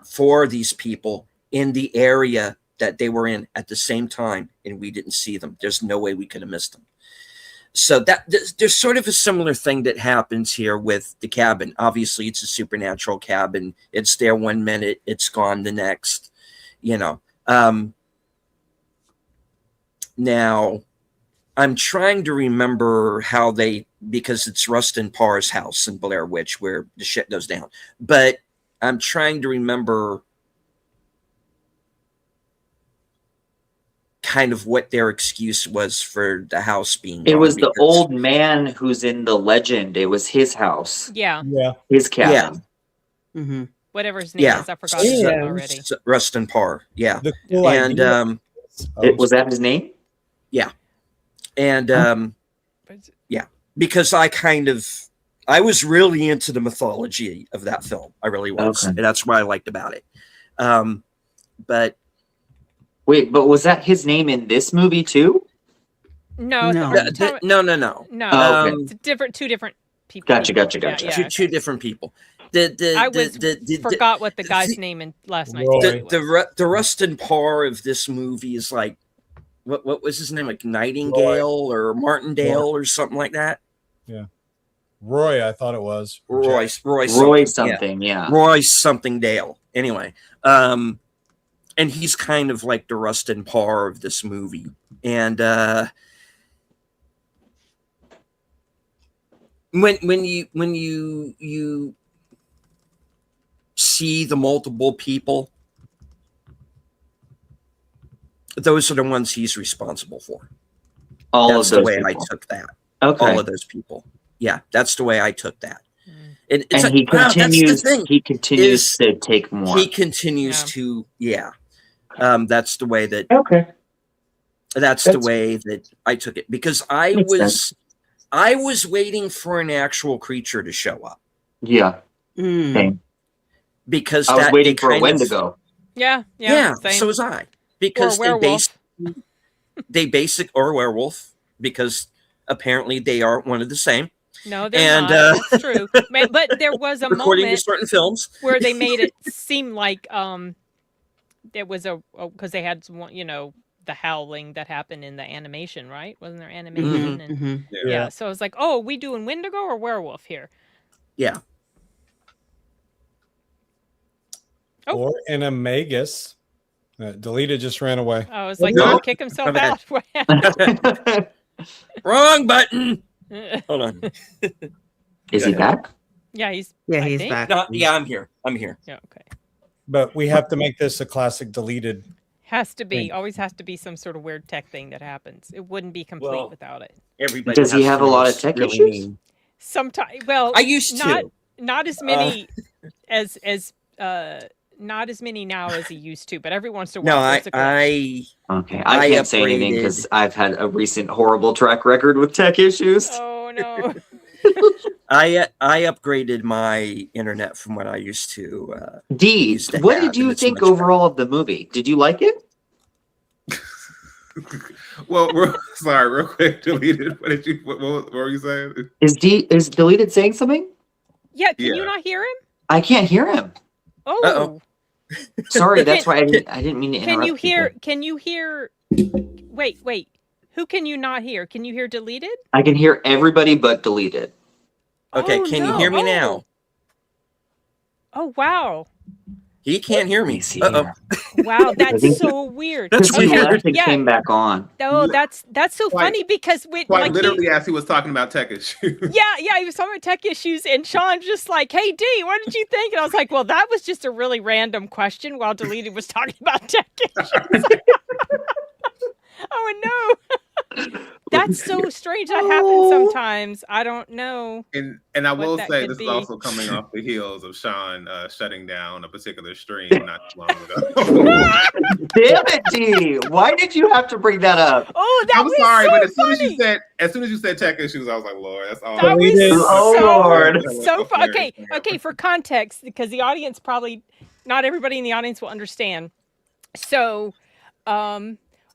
for these people in the area that they were in at the same time, and we didn't see them. There's no way we could have missed them. So there's sort of a similar thing that happens here with the cabin. Obviously, it's a supernatural cabin. It's there 1 minute, it's gone the next. Now, I'm trying to remember how because it's Rustin Parr's house in Blair Witch where the shit goes down. But I'm trying to remember kind of what their excuse was for the house being It gone, was the because- old man who's in the legend. It was his house, Yeah. his cabin. Whatever his name is, I forgot his name already. Rustin Parr. Yeah. The cool And idea- Was that his name? yeah. And because I was really into the mythology of that film. I really was. Okay. And that's what I liked about it. But Wait, but was that his name in this movie too? No. No. no. No. Oh, okay. It's two different people. Gotcha. Yeah. Two different people. I forgot what the guy's name in last night's Roy. movie was. the Rustin Parr of this movie is like, what was his name? Like Nightingale or Martindale or something like that. Roy, I thought it was. Roy something, yeah. Roy something Dale. Anyway, and he's kind of like the Rustin Parr of this movie. And when you see the multiple people, those are the ones he's responsible for. All That's of the those way people. I took that. Okay. All of those people. Yeah, that's the way I took that. It's And like, he wow, continues. that's the thing. He continues is to take more. He continues to, that's the way that. Okay. That's the way that I took it, because I was waiting for an actual creature to show up. Yeah. Mm. Because I was that waiting they for a kind Wendigo. of- Yeah. so Same. was I. Because Or a werewolf. or a werewolf, because apparently they are one of the same. No, they're not. That's true. But there was a According to moment certain films where they made it seem like there was because they had one, the howling that happened in the animation, right? Wasn't there animation? And yeah, so I was like, oh, are we doing Wendigo or werewolf here? Yeah. Oh. Or in a Magus. Deleted just ran away. I was like, did he kick himself out? What happened? Wrong button. Hold on. Is he back? Yeah, he's back. No, yeah, I'm here. Yeah, okay. But we have to make this a classic deleted. Has to be. Always has to be some sort of weird tech thing that happens. It wouldn't be complete without it. Everybody Does he has have to a know lot of what's tech really issues? mean. Sometimes, well, I used to. Not as many as not as many now as he used to, but every once in a while. No, there's a glitch. Okay, I can't say anything upgraded- because I've had a recent horrible track record with tech issues. Oh no. I upgraded my internet from what I used to. D, used to what have, did you and it's think much overall of the movie? Did you like it? Well, sorry, real quick, deleted. What were you saying? Is deleted saying something? Yeah, can you not hear him? I can't hear him. Oh. Uh-oh. Sorry, that's why I didn't mean to interrupt. Can you hear Wait. Who can you not hear? Can you hear deleted? I can hear everybody but deleted. Okay, can you hear me now? Oh wow. He can't hear me. see Uh-oh. Wow, that's so weird. That's He weird. left and came back on. Oh, that's so Quite- funny because Quite literally, as he was talking about tech issues. Yeah, he was talking about tech issues, and Sean's just like, "Hey, D, what did you think?" And I was like, "Well, that was just a really random question while Deleted was talking about tech issues." Oh no, that's so strange. That happens sometimes. I don't know. And I what will that say could this be. is also coming off the heels of Sean shutting down a particular stream not too long ago. Damn it, D! Why did you have to bring that up? Oh, that I'm was sorry, so but funny. as soon as you said tech issues, I was like, Lord, that's all. That was Oh, so, Lord. so fun. Okay. For context, because the audience probably not everybody in the audience will understand. So,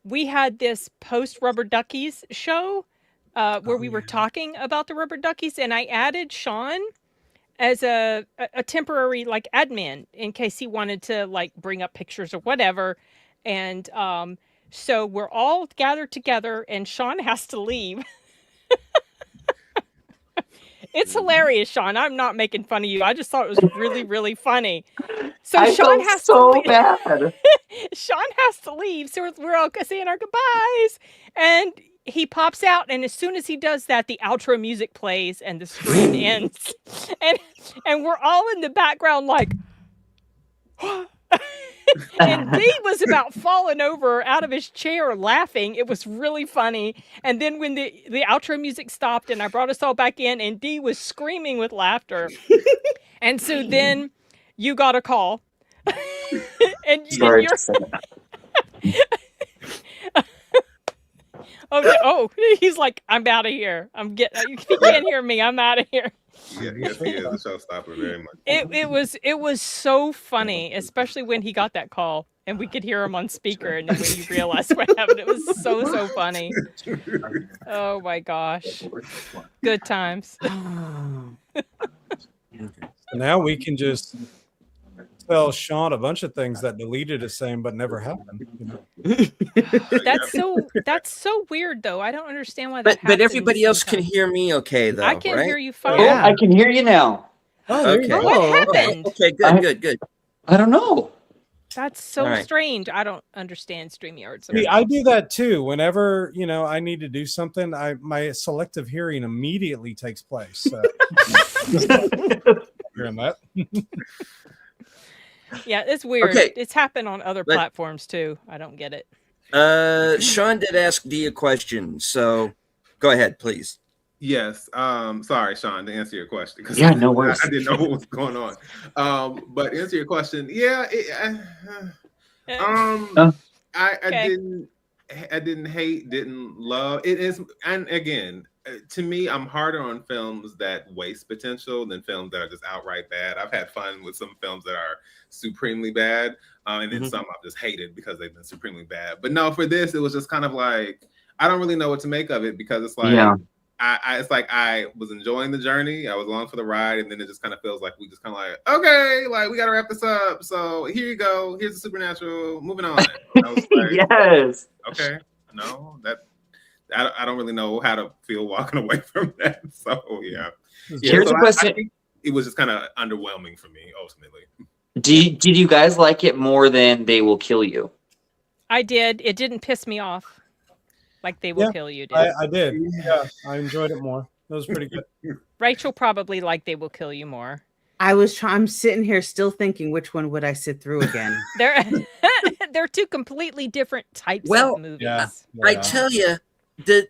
we had this post Rubber Duckies show where we were talking about the Rubber Duckies, and I added Sean as a temporary like admin in case he wanted to like bring up pictures or whatever. And so we're all gathered together, and Sean has to leave. It's hilarious, Sean. I'm not making fun of you. I just thought it was really, really funny. So I Sean felt has so to leave. bad. Sean has to leave, so we're all saying our goodbyes, and he pops out, and as soon as he does that, the outro music plays and the screen ends, and we're all in the background like. And Dee was about falling over out of his chair laughing. It was really funny. And then when the outro music stopped and I brought us all back in, and Dee was screaming with laughter. And so then you got a call. And Sorry you're to say that. oh, he's like, I'm out of here. If you can't hear me, I'm out of here. Yeah, he is a showstopper very much. It was so funny, especially when he got that call and we could hear him on speaker, and then when you realized what happened, it was so funny. Oh my gosh, good times. Now we can just tell Sean a bunch of things that Deleted is saying but never happened. You know? That's so weird though. I don't understand why that happens. But everybody else can hear me okay though. I can right? hear you fine. Oh, I can hear you now. Oh, there you Okay. go. What happened? Okay, good. I don't know. That's so All right. strange. I don't understand StreamYard. See, I do that too. Whenever I need to do something, my selective hearing immediately takes place. Hearing that. Yeah, it's weird. Okay. It's happened on other But- platforms too. I don't get it. Sean did ask Dee a question, so go ahead, please. Yes. Sorry, Sean, to answer your question. Yeah, no worries. I didn't know what was going on. But to answer your question, yeah. I Okay. didn't hate, didn't love it. Is, and again, to me, I'm harder on films that waste potential than films that are just outright bad. I've had fun with some films that are supremely bad, and then some I've just hated because they've been supremely bad. But no, for this, it was just kind of like I don't really know what to make of it because it's like it's like I was enjoying the journey, I was along for the ride, and then it just kind of feels like we just kind of like, okay, like we gotta wrap this up. So here you go. Here's the supernatural. Moving on. I was like, Yes. okay, no, I don't really know how to feel walking away from that. So yeah. Here's so a question. I think it was just kind of underwhelming for me ultimately. Did you guys like it more than They Will Kill You? I did. It didn't piss me off like They Will Kill You did. I did. Yeah, I enjoyed it more. It was pretty good. Rachel probably liked They Will Kill You more. I'm sitting here still thinking which one would I sit through again. They're two completely different types Well, of movies. Yeah. I tell you that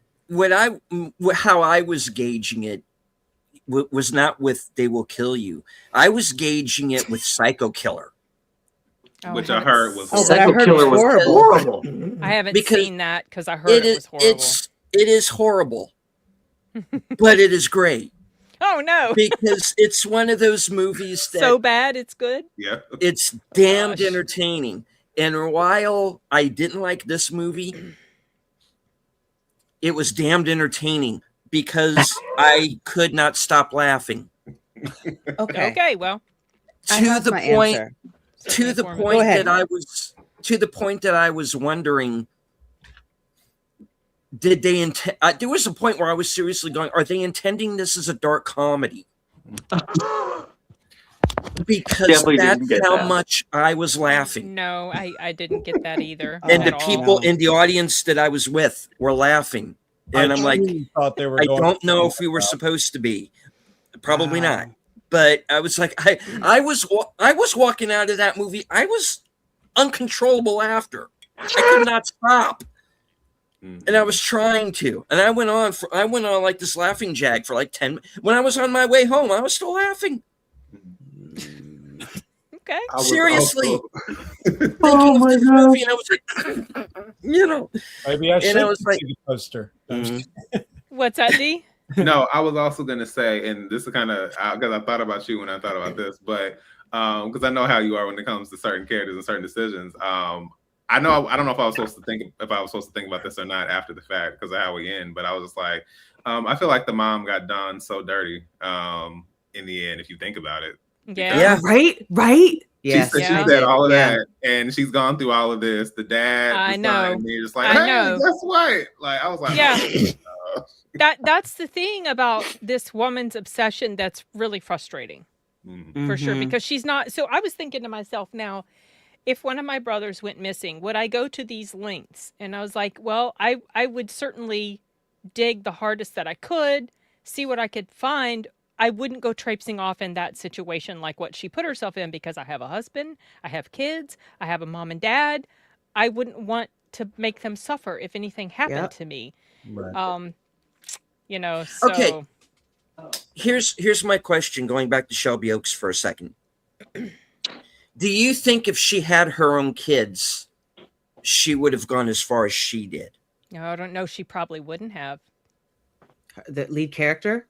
how I was gauging it was not with They Will Kill You. I was gauging it with Psycho Killer. Oh, Which I heard was Oh, but I Psycho heard Killer it was was horrible. I haven't Because seen that because I heard it was horrible. It is horrible, but it is great Oh no! because it's one of those movies that So bad it's good. yeah. it's damned Gosh. entertaining. And while I didn't like this movie, it was damned entertaining because I could not stop laughing. Okay. Okay, well, I To have the my point, answer. to the Go point ahead. that I was wondering, did they intend? There was a point where I was seriously going, are they intending this as a dark comedy? Because Definitely didn't that's get how that. much I was laughing. no, I didn't get that either. And the at all. people in the audience that I was with were laughing. And I'm like, truly thought they were I going don't know to if we were supposed to be. Probably Wow. not. But I was like, I was walking out of that movie. I was uncontrollable after. I could not stop. And I was trying to. And I went on like this laughing jag for like 10 minutes. When I was on my way home, I was still laughing. Okay. I was Seriously. also- Thinking of this movie, and I was like, you know. Maybe I should I was like- see the poster. What's that, D? No, I was also gonna say, and this is kind of because I thought about you when I thought about this, but because I know how you are when it comes to certain characters and certain decisions. I don't know if I was supposed to think about this or not after the fact because of how we end, but I was just like, I feel like the mom got done so dirty in the end, if you think about it. Yeah. Right? Yes. She Yeah. said all of Yeah. that, and she's gone through all of this. The dad, I the know. son, and you're just like, I hey, know. guess what? Like I was like, Yeah. oh. That's the thing about this woman's obsession that's really frustrating. For sure, Mhm. because she's not. So I was thinking to myself now, if one of my brothers went missing, would I go to these lengths? And I was like, well, I would certainly dig the hardest that I could, see what I could find. I wouldn't go traipsing off in that situation like what she put herself in because I have a husband, I have kids, I have a mom and dad. I wouldn't want to make them suffer if anything happened Yep. to me. Right. You know, so Okay. Here's my question, going back to Shelby Oaks for a second. Do you think if she had her own kids, she would have gone as far as she did? no, I don't know. She probably wouldn't have. The lead character?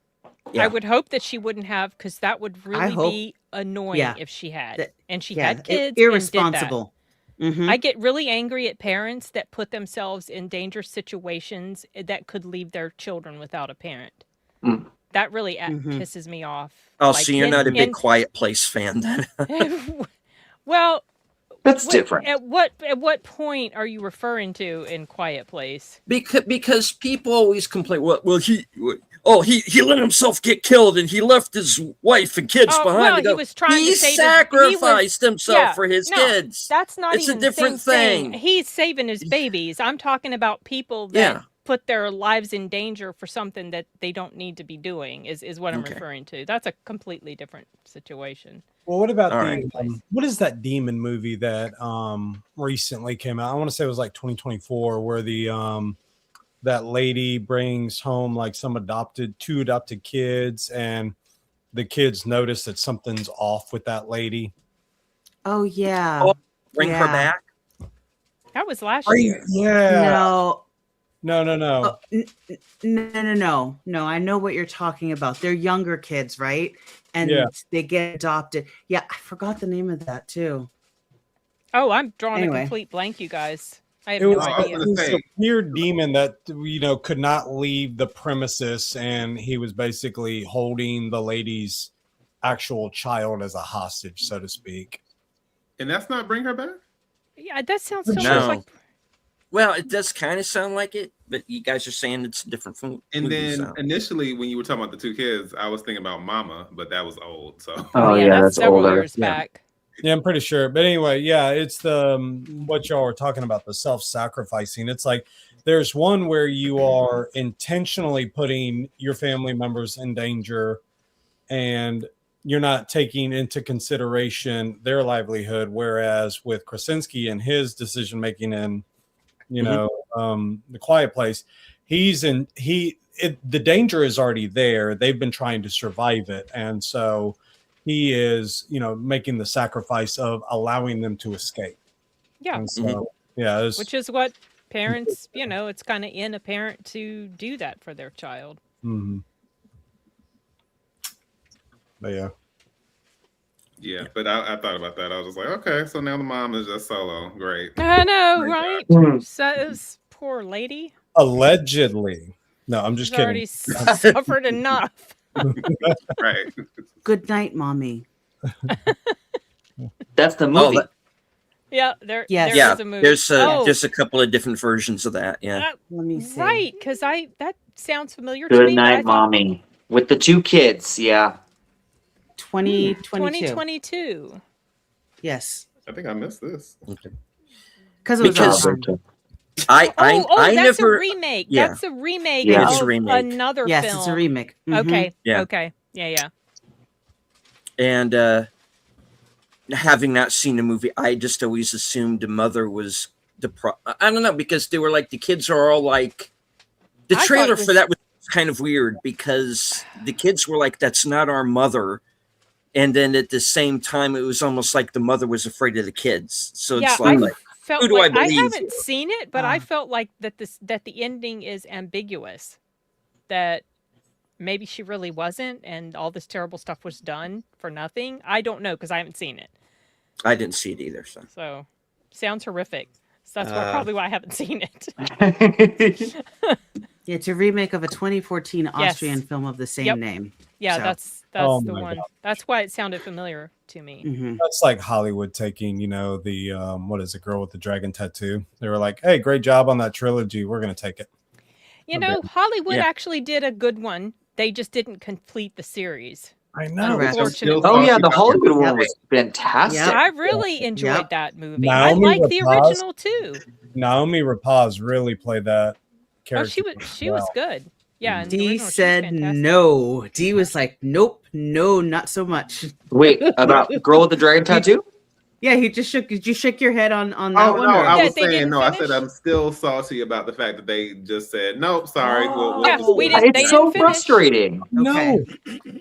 Yeah. I would hope that she wouldn't have because that would really hope- be annoying yeah. if she had. That- and she Yeah, had kids. irresponsible. And did Mhm. that. I get really angry at parents that put themselves in dangerous situations that could leave their children without a parent. Mm. That really Mhm. pisses me off. Oh, Like, so you're not a big in- Quiet Place fan then? Well, That's different. At what point are you referring to in Quiet Place? because people always complain. Well, he let himself get killed and he left his wife and kids Oh, behind. well, to go. he was trying he to save his- sacrificed he was- himself yeah, for his no, kids. That's not It's a even the different same thing. He's saving his babies. I'm talking about people that Yeah. put their lives in danger for something that they don't need to be doing is what I'm Okay. referring to. That's a completely different situation. Well, what about All the right. what is that demon movie that recently came out? I want to say it was like 2024, where the that lady brings home like two adopted kids, and the kids notice that something's off with that lady. Oh yeah. Oh, Bring her Yeah. back. That was last Are year. you- Yeah. No. No. Oh, no. I know what you're talking about. They're younger kids, right? And Yeah. they get adopted. Yeah, I forgot the name of that too. Oh, I'm drawing Anyway. a complete blank, you guys. I have It no was, I was idea. it gonna was say- a weird demon that could not leave the premises, and he was basically holding the lady's actual child as a hostage, so to speak. And that's not Bring Her Back? Yeah, that sounds so No. much like. Well, it does kind of sound like it, but you guys are saying it's a different film. And movie, then so. initially, when you were talking about the two kids, I was thinking about Mama, but that was old. So Oh yeah, that's several older. years Yeah. back. Yeah, I'm pretty sure. But anyway, yeah, it's the what y'all were talking about, the self-sacrificing. It's like there's one where you are intentionally putting your family members in danger, and you're not taking into consideration their livelihood. Whereas with Krasinski and his decision making in, The Quiet Place, the danger is already there. They've been trying to survive it, and so he is, making the sacrifice of allowing them to escape. Yeah. And so, yeah, Which is what parents, it's kind of in a parent to do that for their child. mhm. But yeah. yeah. But I thought about that. I was just like, okay, so now the mom is just solo. Great. I know, Great right? Mm. So this poor lady Allegedly. No, I'm just has kidding. already suffered enough. Right. Good night, mommy. That's the movie. that- Yeah, there Yes. is a movie. There's Oh, just a couple of different versions of that. Yeah. Let me see. right, because that sounds familiar to Good me. but I night, thought mommy. With the two kids, yeah. 2022. 2022. Yes. I think I missed this. Because it was Because- awesome. I That's never. a remake. yeah. That's a remake Yeah. of It's a remake. another Yes, film. it's a remake. Mhm. Okay. Yeah. Okay. Yeah. And having not seen the movie, I just always assumed the mother was I don't know, because they were like, the kids are all like, the I thought trailer it was- for that was kind of weird because the kids were like, that's not our mother. And then at the same time, it was almost like the mother was afraid of the kids. So Yeah, it's like, I felt who do I like I believe? haven't seen it, but I felt like that the ending is ambiguous. That maybe she really wasn't, and all this terrible stuff was done for nothing. I don't know because I haven't seen it. I didn't see it either. So So sounds horrific. So that's probably why I haven't seen it. Yeah, it's a remake of a 2014 Austrian film of the same Yep. name. Yeah, So- that's Oh the my one. God. That's why it sounded familiar to me. Mhm. That's like Hollywood taking, the what is it, Girl with the Dragon Tattoo? They were like, hey, great job on that trilogy. We're gonna take it. You Okay. know, Hollywood Yeah. actually did a good one. They just didn't complete the series. I know. Which I'm still Unfortunately. Oh yeah, salty the about. Hollywood one Yep. was fantastic. Yep. I really enjoyed Yep. that movie. Naomi I like the Rapaz? original too. Naomi Rapaz really played that Oh, character. she was good. Yeah. in the Dee original, she was said fantastic. no. Dee was like, nope, no, not so much. Wait, about Girl with the Dragon Tattoo? Yeah, he just shook. Did you shake your head on that Oh one? no, or- I Yeah, was they saying didn't no. I finish? said I'm still salty about the fact that they just said nope. Sorry. Oh. Yeah, we'll- we didn't- they It's so didn't finish. frustrating. No,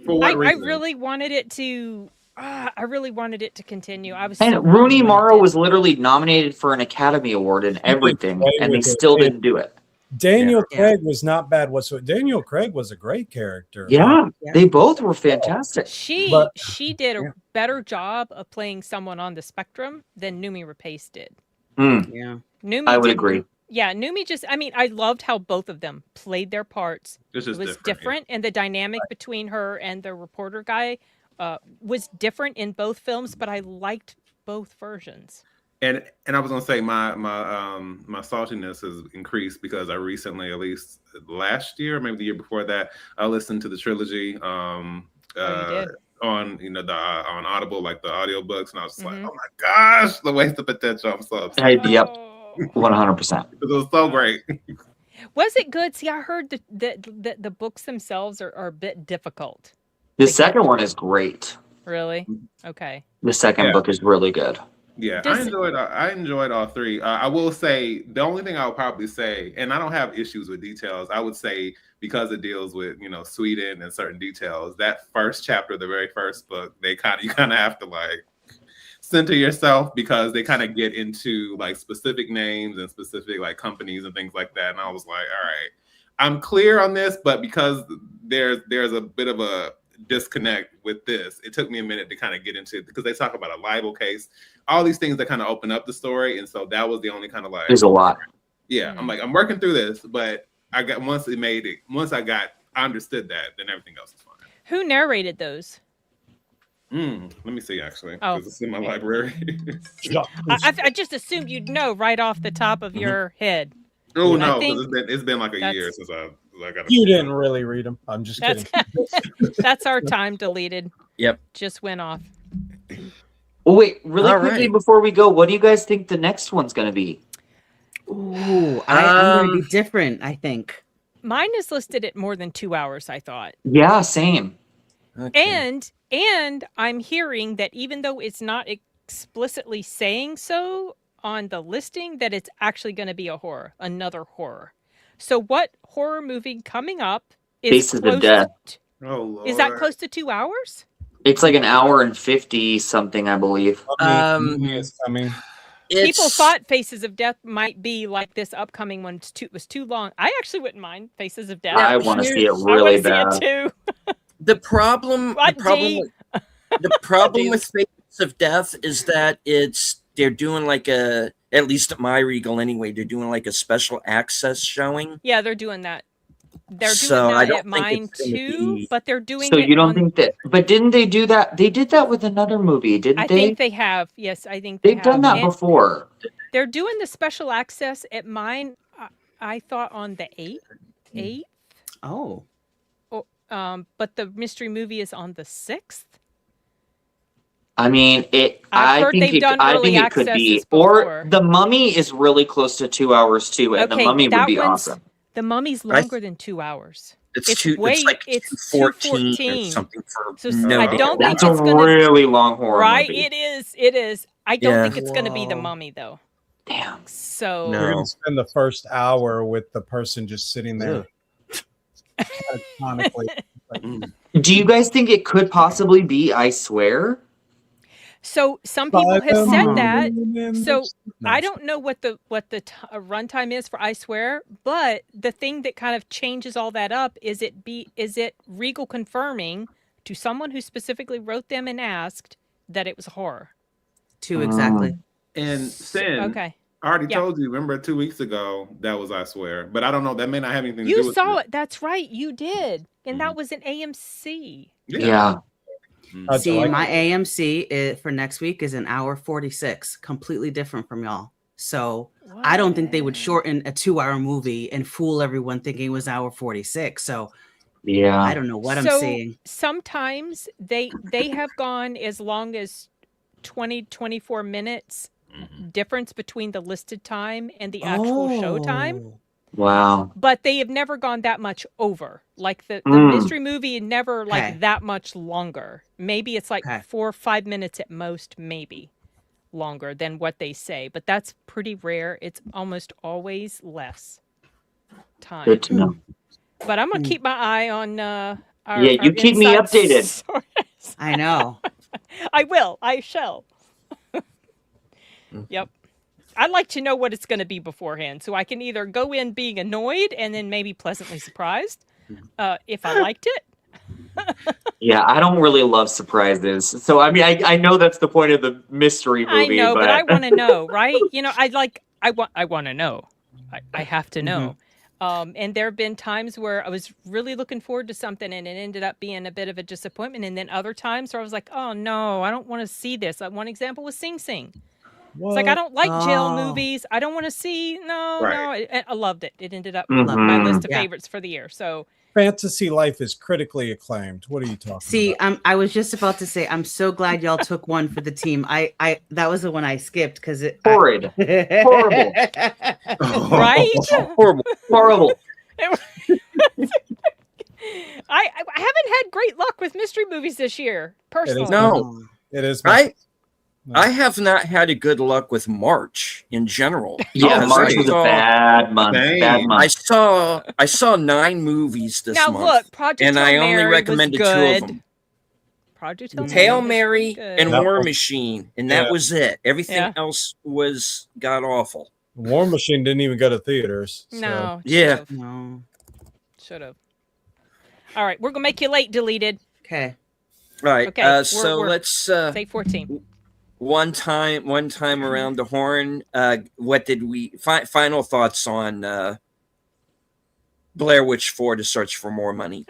For what I reason? really wanted it to. I really wanted it to continue. I was. And so Rooney bummed when it Mara didn't. was literally nominated for an Academy Award and everything, Way and they with it. still didn't do it. Daniel Yeah. Craig was not bad whatsoever. Daniel Craig was a great character. Yeah, Yeah. they both were fantastic. She did a Yeah. better job of playing someone on the spectrum than Numi Rapace did. Mm, Yeah. Numi I would didn't- agree. Yeah, Numi just. I mean, I loved how both of them played their parts. It's It just was different. different, and the dynamic between her and the reporter guy was different in both films. But I liked both versions. And I was gonna say my saltiness has increased because I recently, at least last year, maybe the year before that, I listened to the trilogy did? on on Audible, like the audiobooks, and I was just Mhm. like, oh my gosh, the waste of potential. I'm so upset. Yep, Oh. 100%. It was so great. Was it good? See, I heard the books themselves are a bit difficult. The second one is great. Really? Okay. The second book is really good. Yeah, Does- I enjoyed all three. I will say the only thing I would probably say, and I don't have issues with details. I would say because it deals with Sweden and certain details. That first chapter, the very first book, you kind of have to like center yourself because they kind of get into like specific names and specific like companies and things like that. And I was like, all right, I'm clear on this, but because there's a bit of a disconnect with this, it took me a minute to kind of get into it because they talk about a libel case, all these things that kind of open up the story, and so that was the only kind of like There's a lot. Yeah, I'm like, I'm working through this, but once I understood that, then everything else is fine. Who narrated those? Let me see, actually, Oh. because it's in my library. I just assumed you'd know right off the top of your head. Oh I no, think because it's been like a that's- year since I got. You didn't really read them. I'm just That's kidding. that's our time deleted. Yep. Just went off. Oh, wait, really All quickly right. before we go, what do you guys think the next one's going to be? Ooh, I'm going to be different, I think. Mine is listed at more than 2 hours, I thought. Yeah, same. Okay. And I'm hearing that even though it's not explicitly saying so on the listing, that it's actually going to be another horror. So what horror movie coming up is Faces of close Death. Oh Lord. Is that close to 2 hours? It's like an hour and 50 something, I believe. It's coming. People It's- thought Faces of Death might be like this upcoming one was too long. I actually wouldn't mind Faces of Death. I want to see it I really want to bad. see it too. the problem. What, The problem. D? The problem Jeez. with Faces of Death is that they're doing like at least at my Regal anyway, they're doing like a special access showing. Yeah, they're doing that. They're doing So I that don't at think mine it's gonna too, be- but they're doing So it you don't on- think that? But didn't they do that? They did that with another movie, didn't I they? think they have. Yes, I think they They've have. done that And before. They're doing the special access at mine. I thought on the 8th. Oh. But the mystery movie is on the 6th. I mean, I've heard they've done early it could be. accesses before. Or The Mummy is really close to 2 hours too, and The Mummy would that be one's- awesome. The Mummy's I- longer than 2 hours. It's It's like it's 214 or 2:14. something for So no I damn don't think That's a it's gonna really long horror right. movie. It is. It is. I don't Yeah. think it's going to be the Whoa. Mummy though. Damn. So No. You're going to spend the first hour with the person just sitting there. Iconically. Do you guys think it could possibly be I Swear? So some people have said that. So No, I don't know what the runtime is for I Swear, but the thing that kind of changes all that up is it Regal confirming to someone who specifically wrote them and asked that it was horror. 2 exactly. And Sin, Okay, I already Yeah. told you. Remember 2 weeks ago that was I Swear, but I don't know. That may not have anything to do you with saw it. That's right, you did, and that Mhm. was an AMC. Yeah. I'd See, like my AMC for next week is an hour 46, completely different from y'all. So I don't think they would shorten a 2-hour movie and fool everyone thinking it was hour 46. So Yeah. I don't know what I'm So seeing. sometimes they have gone as long as 24 minutes difference between the listed time and the actual show time. Oh. Wow. But they have never gone that much over. Like the Mm. mystery movie never like Okay. that much longer. Maybe it's like Okay. 4 or 5 minutes at most, maybe longer than what they say. But that's pretty rare. It's almost always less time. Good to know. But I'm gonna Mm. keep my eye on our Yeah, you keep me inside updated. source. I know. I will. I shall. Yep. I'd like to know what it's going to be beforehand, so I can either go in being annoyed and then maybe pleasantly surprised if I liked it. Yeah, I don't really love surprises. So I mean, I know that's the point of the mystery I movie, know, but I want to know, right? You know, I want to know. I have to know. And there have been times where I was really looking forward to something and it ended up being a bit of a disappointment. And then other times where I was like, oh no, I don't want to see this. One example was Sing Sing. It's like I don't like jail Oh. movies. I don't want to see. No. I loved it. It ended up Mhm. on my list of Yeah. favorites for the year. So Fantasy Life is critically acclaimed. What are you talking See, about? I was just about to say, I'm so glad y'all took one for the team. I that was the one I skipped because it Horrid. Horrible. right. Horrible. Horrible. I haven't had great luck with mystery movies this year, personally. No. It is. I have not had a good luck with March in general. Yeah, because March I was a saw- bad month. Same. Bad I month. saw 9 movies this Now month, look, Project and Hail I only Mary recommended was 2 good. of them: Project Hail Mary, Hail was Mary good. and That War was- Machine, and that Yeah. was it. Everything Yeah. else was god awful. War Machine didn't even go to theaters. So. No, Yeah. No. should have. All right, we're gonna make you late. Deleted. Okay. Right. Okay, So we're- let's Say 14. one time around the horn. What did we final thoughts on Blair Witch 4: To Search for More Money?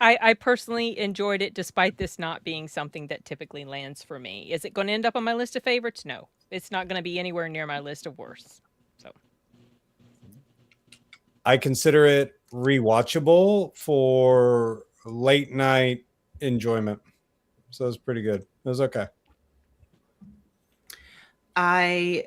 I personally enjoyed it, despite this not being something that typically lands for me. Is it going to end up on my list of favorites? No, it's not going to be anywhere near my list of worst. So I consider it rewatchable for late night enjoyment. So it's pretty good. It was okay. I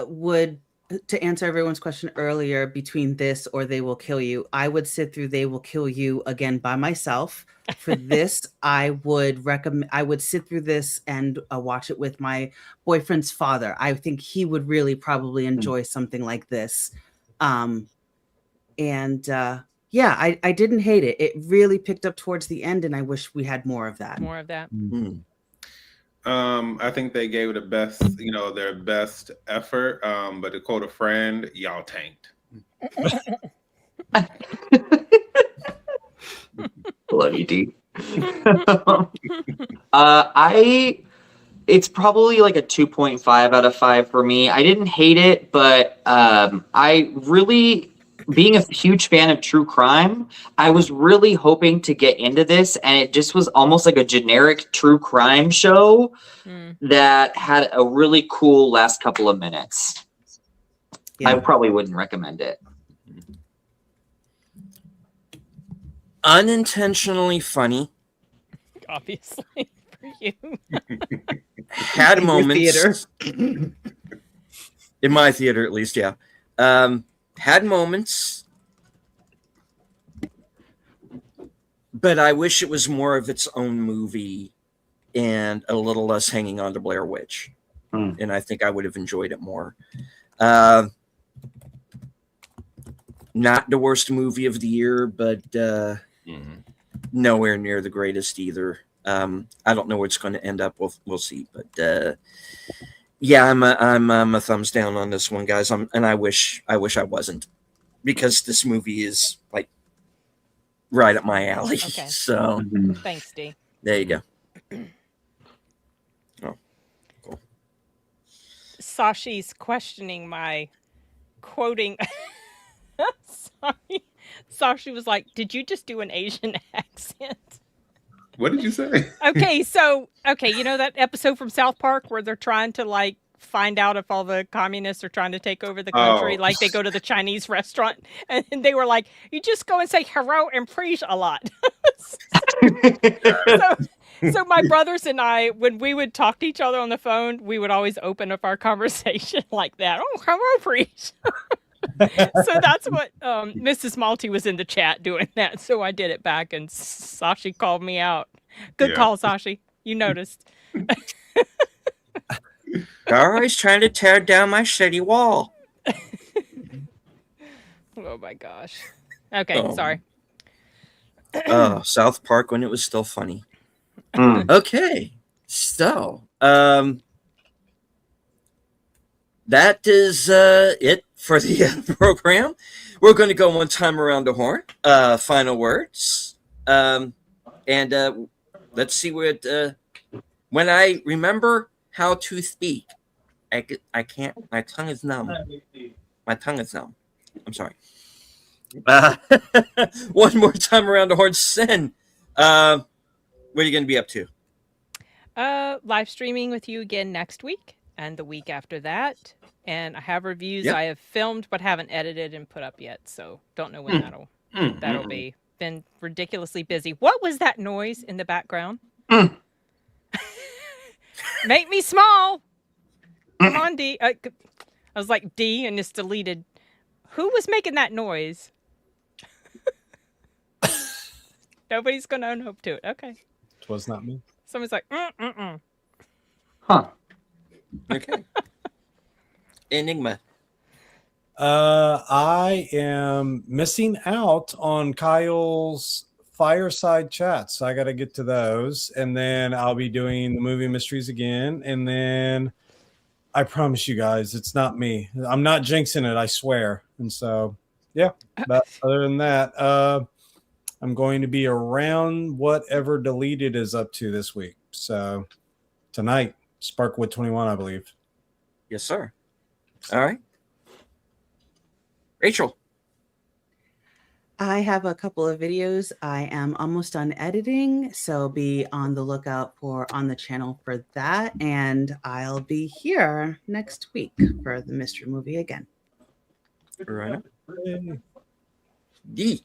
would, to answer everyone's question earlier, between this or They Will Kill You, I would sit through They Will Kill You again by myself. For this, I would recommend. I would sit through this and watch it with my boyfriend's father. I think he would really probably enjoy something like this. Yeah, I didn't hate it. It really picked up towards the end, and I wish we had more of that. more of that. Hmm. I think they gave it the best, their best effort. But to quote a friend, y'all tanked. Love you, D. It's probably like a 2.5 out of 5 for me. I didn't hate it, but I really, being a huge fan of true crime, I was really hoping to get into this, and it just was almost like a generic true crime show that had a really cool last couple of minutes. Yeah. I probably wouldn't recommend it. Unintentionally funny. Obviously, for you. Had In your moments in my theater, at least. Yeah. Had moments, but I wish it was more of its own movie and a little less hanging on to Blair Witch. And I think I would have enjoyed it more. Not the worst movie of the year, but nowhere near the greatest either. I don't know where it's going to end up. We'll see. But yeah, I'm a thumbs down on this one, guys. And I wish I wasn't, because this movie is like right up my alley. Okay. So Thanks, D. there you go. Oh, cool. Sashi's questioning my quoting. Sorry. Sashi was like, "Did you just do an Asian accent?" What did you say? Okay, you know that episode from South Park where they're trying to like find out if all the communists are trying to take over the country? Oh. Like they go to the Chinese restaurant and they were like, "You just go and say hello and please a lot." So my brothers and I, when we would talk to each other on the phone, we would always open up our conversation like that. Oh, hello, please. So that's what Mrs. Malty was in the chat doing that. So I did it back, and Sashi called me out. Good Yeah. call, Sashi. You noticed. Always trying to tear down my shitty wall. Oh my gosh. Okay, Oh. sorry. South Park when it was still funny. Mm. Okay, so that is it for the program. We're going to go one time around the horn. Final words, and let's see what. When I remember how to speak, I can't. My tongue is numb. My tongue is numb. I'm sorry. One more time around the horn. Sin. What are you going to be up to? Live streaming with you again next week and the week after that. And I have reviews Yep. I have filmed but haven't edited and put up yet. So don't know when that'll be. Been ridiculously busy. What was that noise in the background? Make me small. Come on, D. I was like D and it's deleted. Who was making that noise? Nobody's going to own up to it. Okay. It was not me. Someone's like, Huh. Okay. Enigma. I am missing out on Kyle's fireside chats. I got to get to those, and then I'll be doing the movie mysteries again. And then I promise you guys, it's not me. I'm not jinxing it. I swear. And so, yeah. But other than that, I'm going to be around whatever Deleted is up to this week. So tonight, Sparkwood 21, I believe. Yes, sir. All right. Rachel. I have a couple of videos I am almost done editing, so be on the lookout on the channel for that. And I'll be here next week for the mystery movie again. Right. D.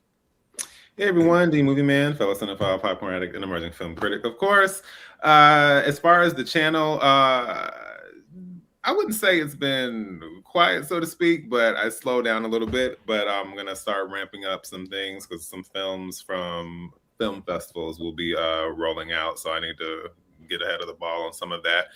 Hey everyone, D Movie Man, fellow cinephile, popcorn addict, and emerging film critic, of course. As far as the channel, I wouldn't say it's been quiet, so to speak, but I slowed down a little bit. But I'm gonna start ramping up some things because some films from film festivals will be rolling out, so I need to get ahead of the ball on some of that.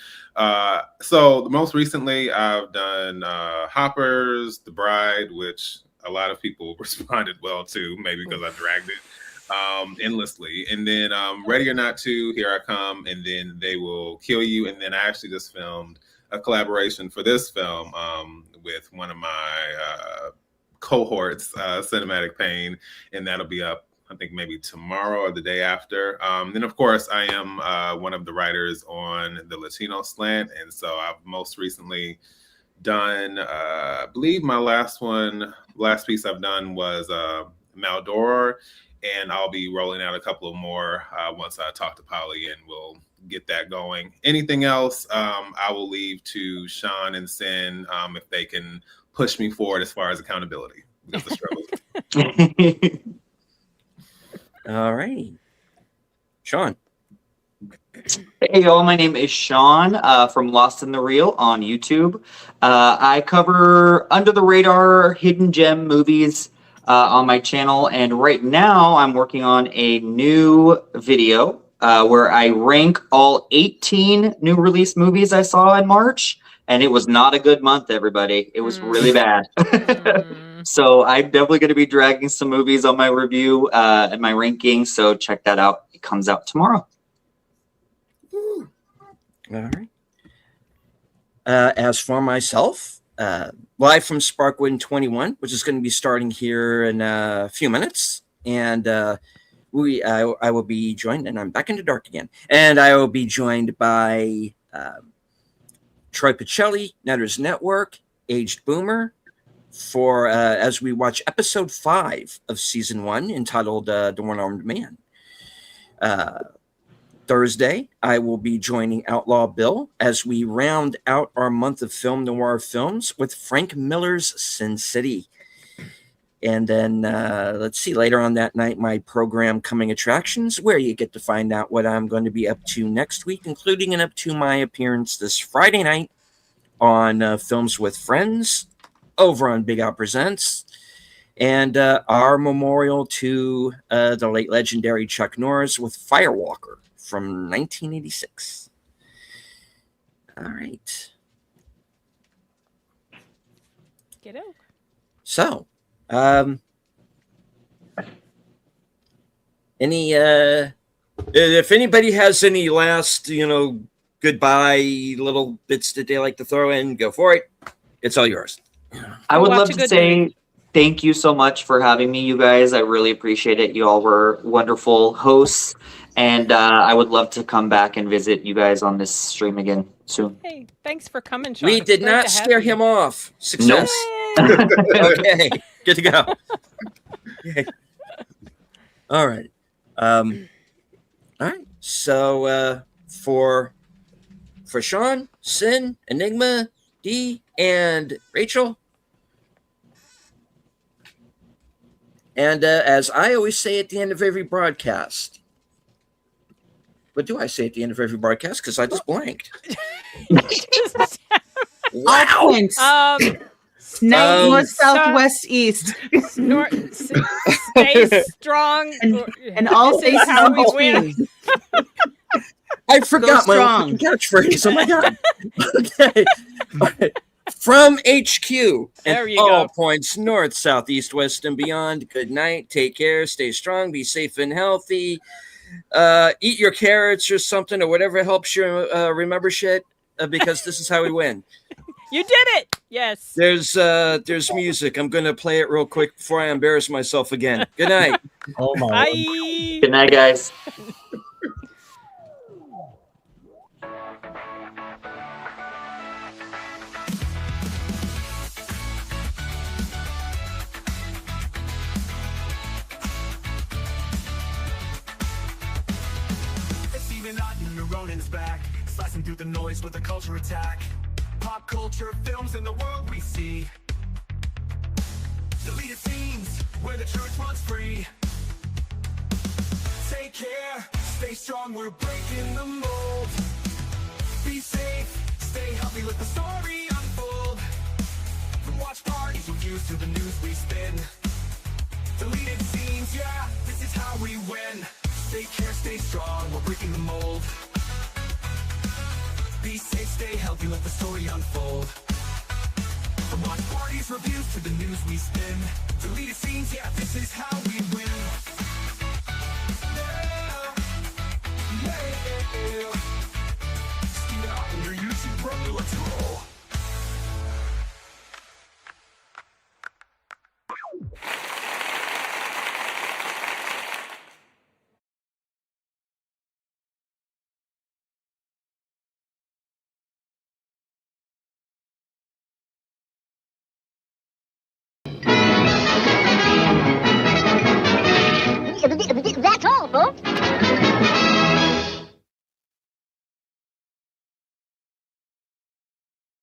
So most recently, I've done Hoppers, The Bride, which a lot of people responded well to, maybe because I dragged it endlessly. And then Ready or Not 2, Here I Come, and then They Will Kill You. And then I actually just filmed a collaboration for this film with one of my cohorts, Cinematic Pain, and that'll be up, I think, maybe tomorrow or the day after. Then, of course, I am one of the writers on the Latino Slant, and so I've most recently done, I believe my last piece I've done was Maldoror, and I'll be rolling out a couple of more once I talk to Polly, and we'll get that going. Anything else, I will leave to Sean and Sin if they can push me forward as far as accountability. Because the struggle. All right. Sean. Hey y'all, my name is Sean from Lost in the Reel on YouTube. I cover under the radar hidden gem movies on my channel, and right now I'm working on a new video where I rank all 18 new release movies I saw in March, and it was not a good month, everybody. It was really bad. So I'm definitely going to be dragging some movies on my review and my ranking, so check that out. It comes out tomorrow. All right. As for myself, live from Sparkwood 21, which is going to be starting here in a few minutes, and I will be joined, and I'm back into dark again, and I will be joined by Troy Pacelli, Netters Network, Aged Boomer, for as we watch episode 5 of season 1, entitled "The One-Armed Man." Thursday, I will be joining Outlaw Bill as we round out our month of film noir films with Frank Miller's Sin City. And then, let's see, later on that night, my program Coming Attractions, where you get to find out what I'm going to be up to next week, including and up to my appearance this Friday night on Films with Friends over on Big Out Presents, and our memorial to the late legendary Chuck Norris with Firewalker from 1986. All right. Get out. So, if anybody has any last, goodbye little bits that they like to throw in, go for it. It's all yours. I would Watch love a to good say movie. thank you so much for having me, you guys. I really appreciate it. You all were wonderful hosts, and I would love to come back and visit you guys on this stream again soon. Hey, thanks for coming, Sean. We It's did great not to have scare you. him off. Success. Yay! Okay, good to go. Okay. All right. All right. So for for Sean, Sin, Enigma, D, and Rachel. And as I always say at the end of every broadcast, what do I say at the end of every broadcast? Because I just blanked. All points. North, south, west, east. Stay strong. And all this is faces how in we between. win. I forgot my strong. own catchphrase. Oh my god. Okay. All right. From HQ There and you all go. points north, south, east, west, and beyond. Good night. Take care. Stay strong. Be safe and healthy. Eat your carrots or something or whatever helps you remember shit. Because this is how we win. You did it. Yes. There's music. I'm gonna play it real quick before I embarrass myself again. Good night. Oh my. Bye. Good night, guys. Steven Ronin's back, slicing through the noise with a culture attack. Pop culture films in the world we see. Deleted scenes where the truth runs free. Take care, stay strong, we're breaking the mold. Be safe, stay healthy, let the story unfold. From watch parties reviews to the news we spin. Deleted scenes, yeah, this is how we win. Take care, stay strong, we're breaking the mold. Be safe, stay healthy, let the story unfold. From watch parties, reviews to the news we spin. Deleted scenes, yeah, this is how we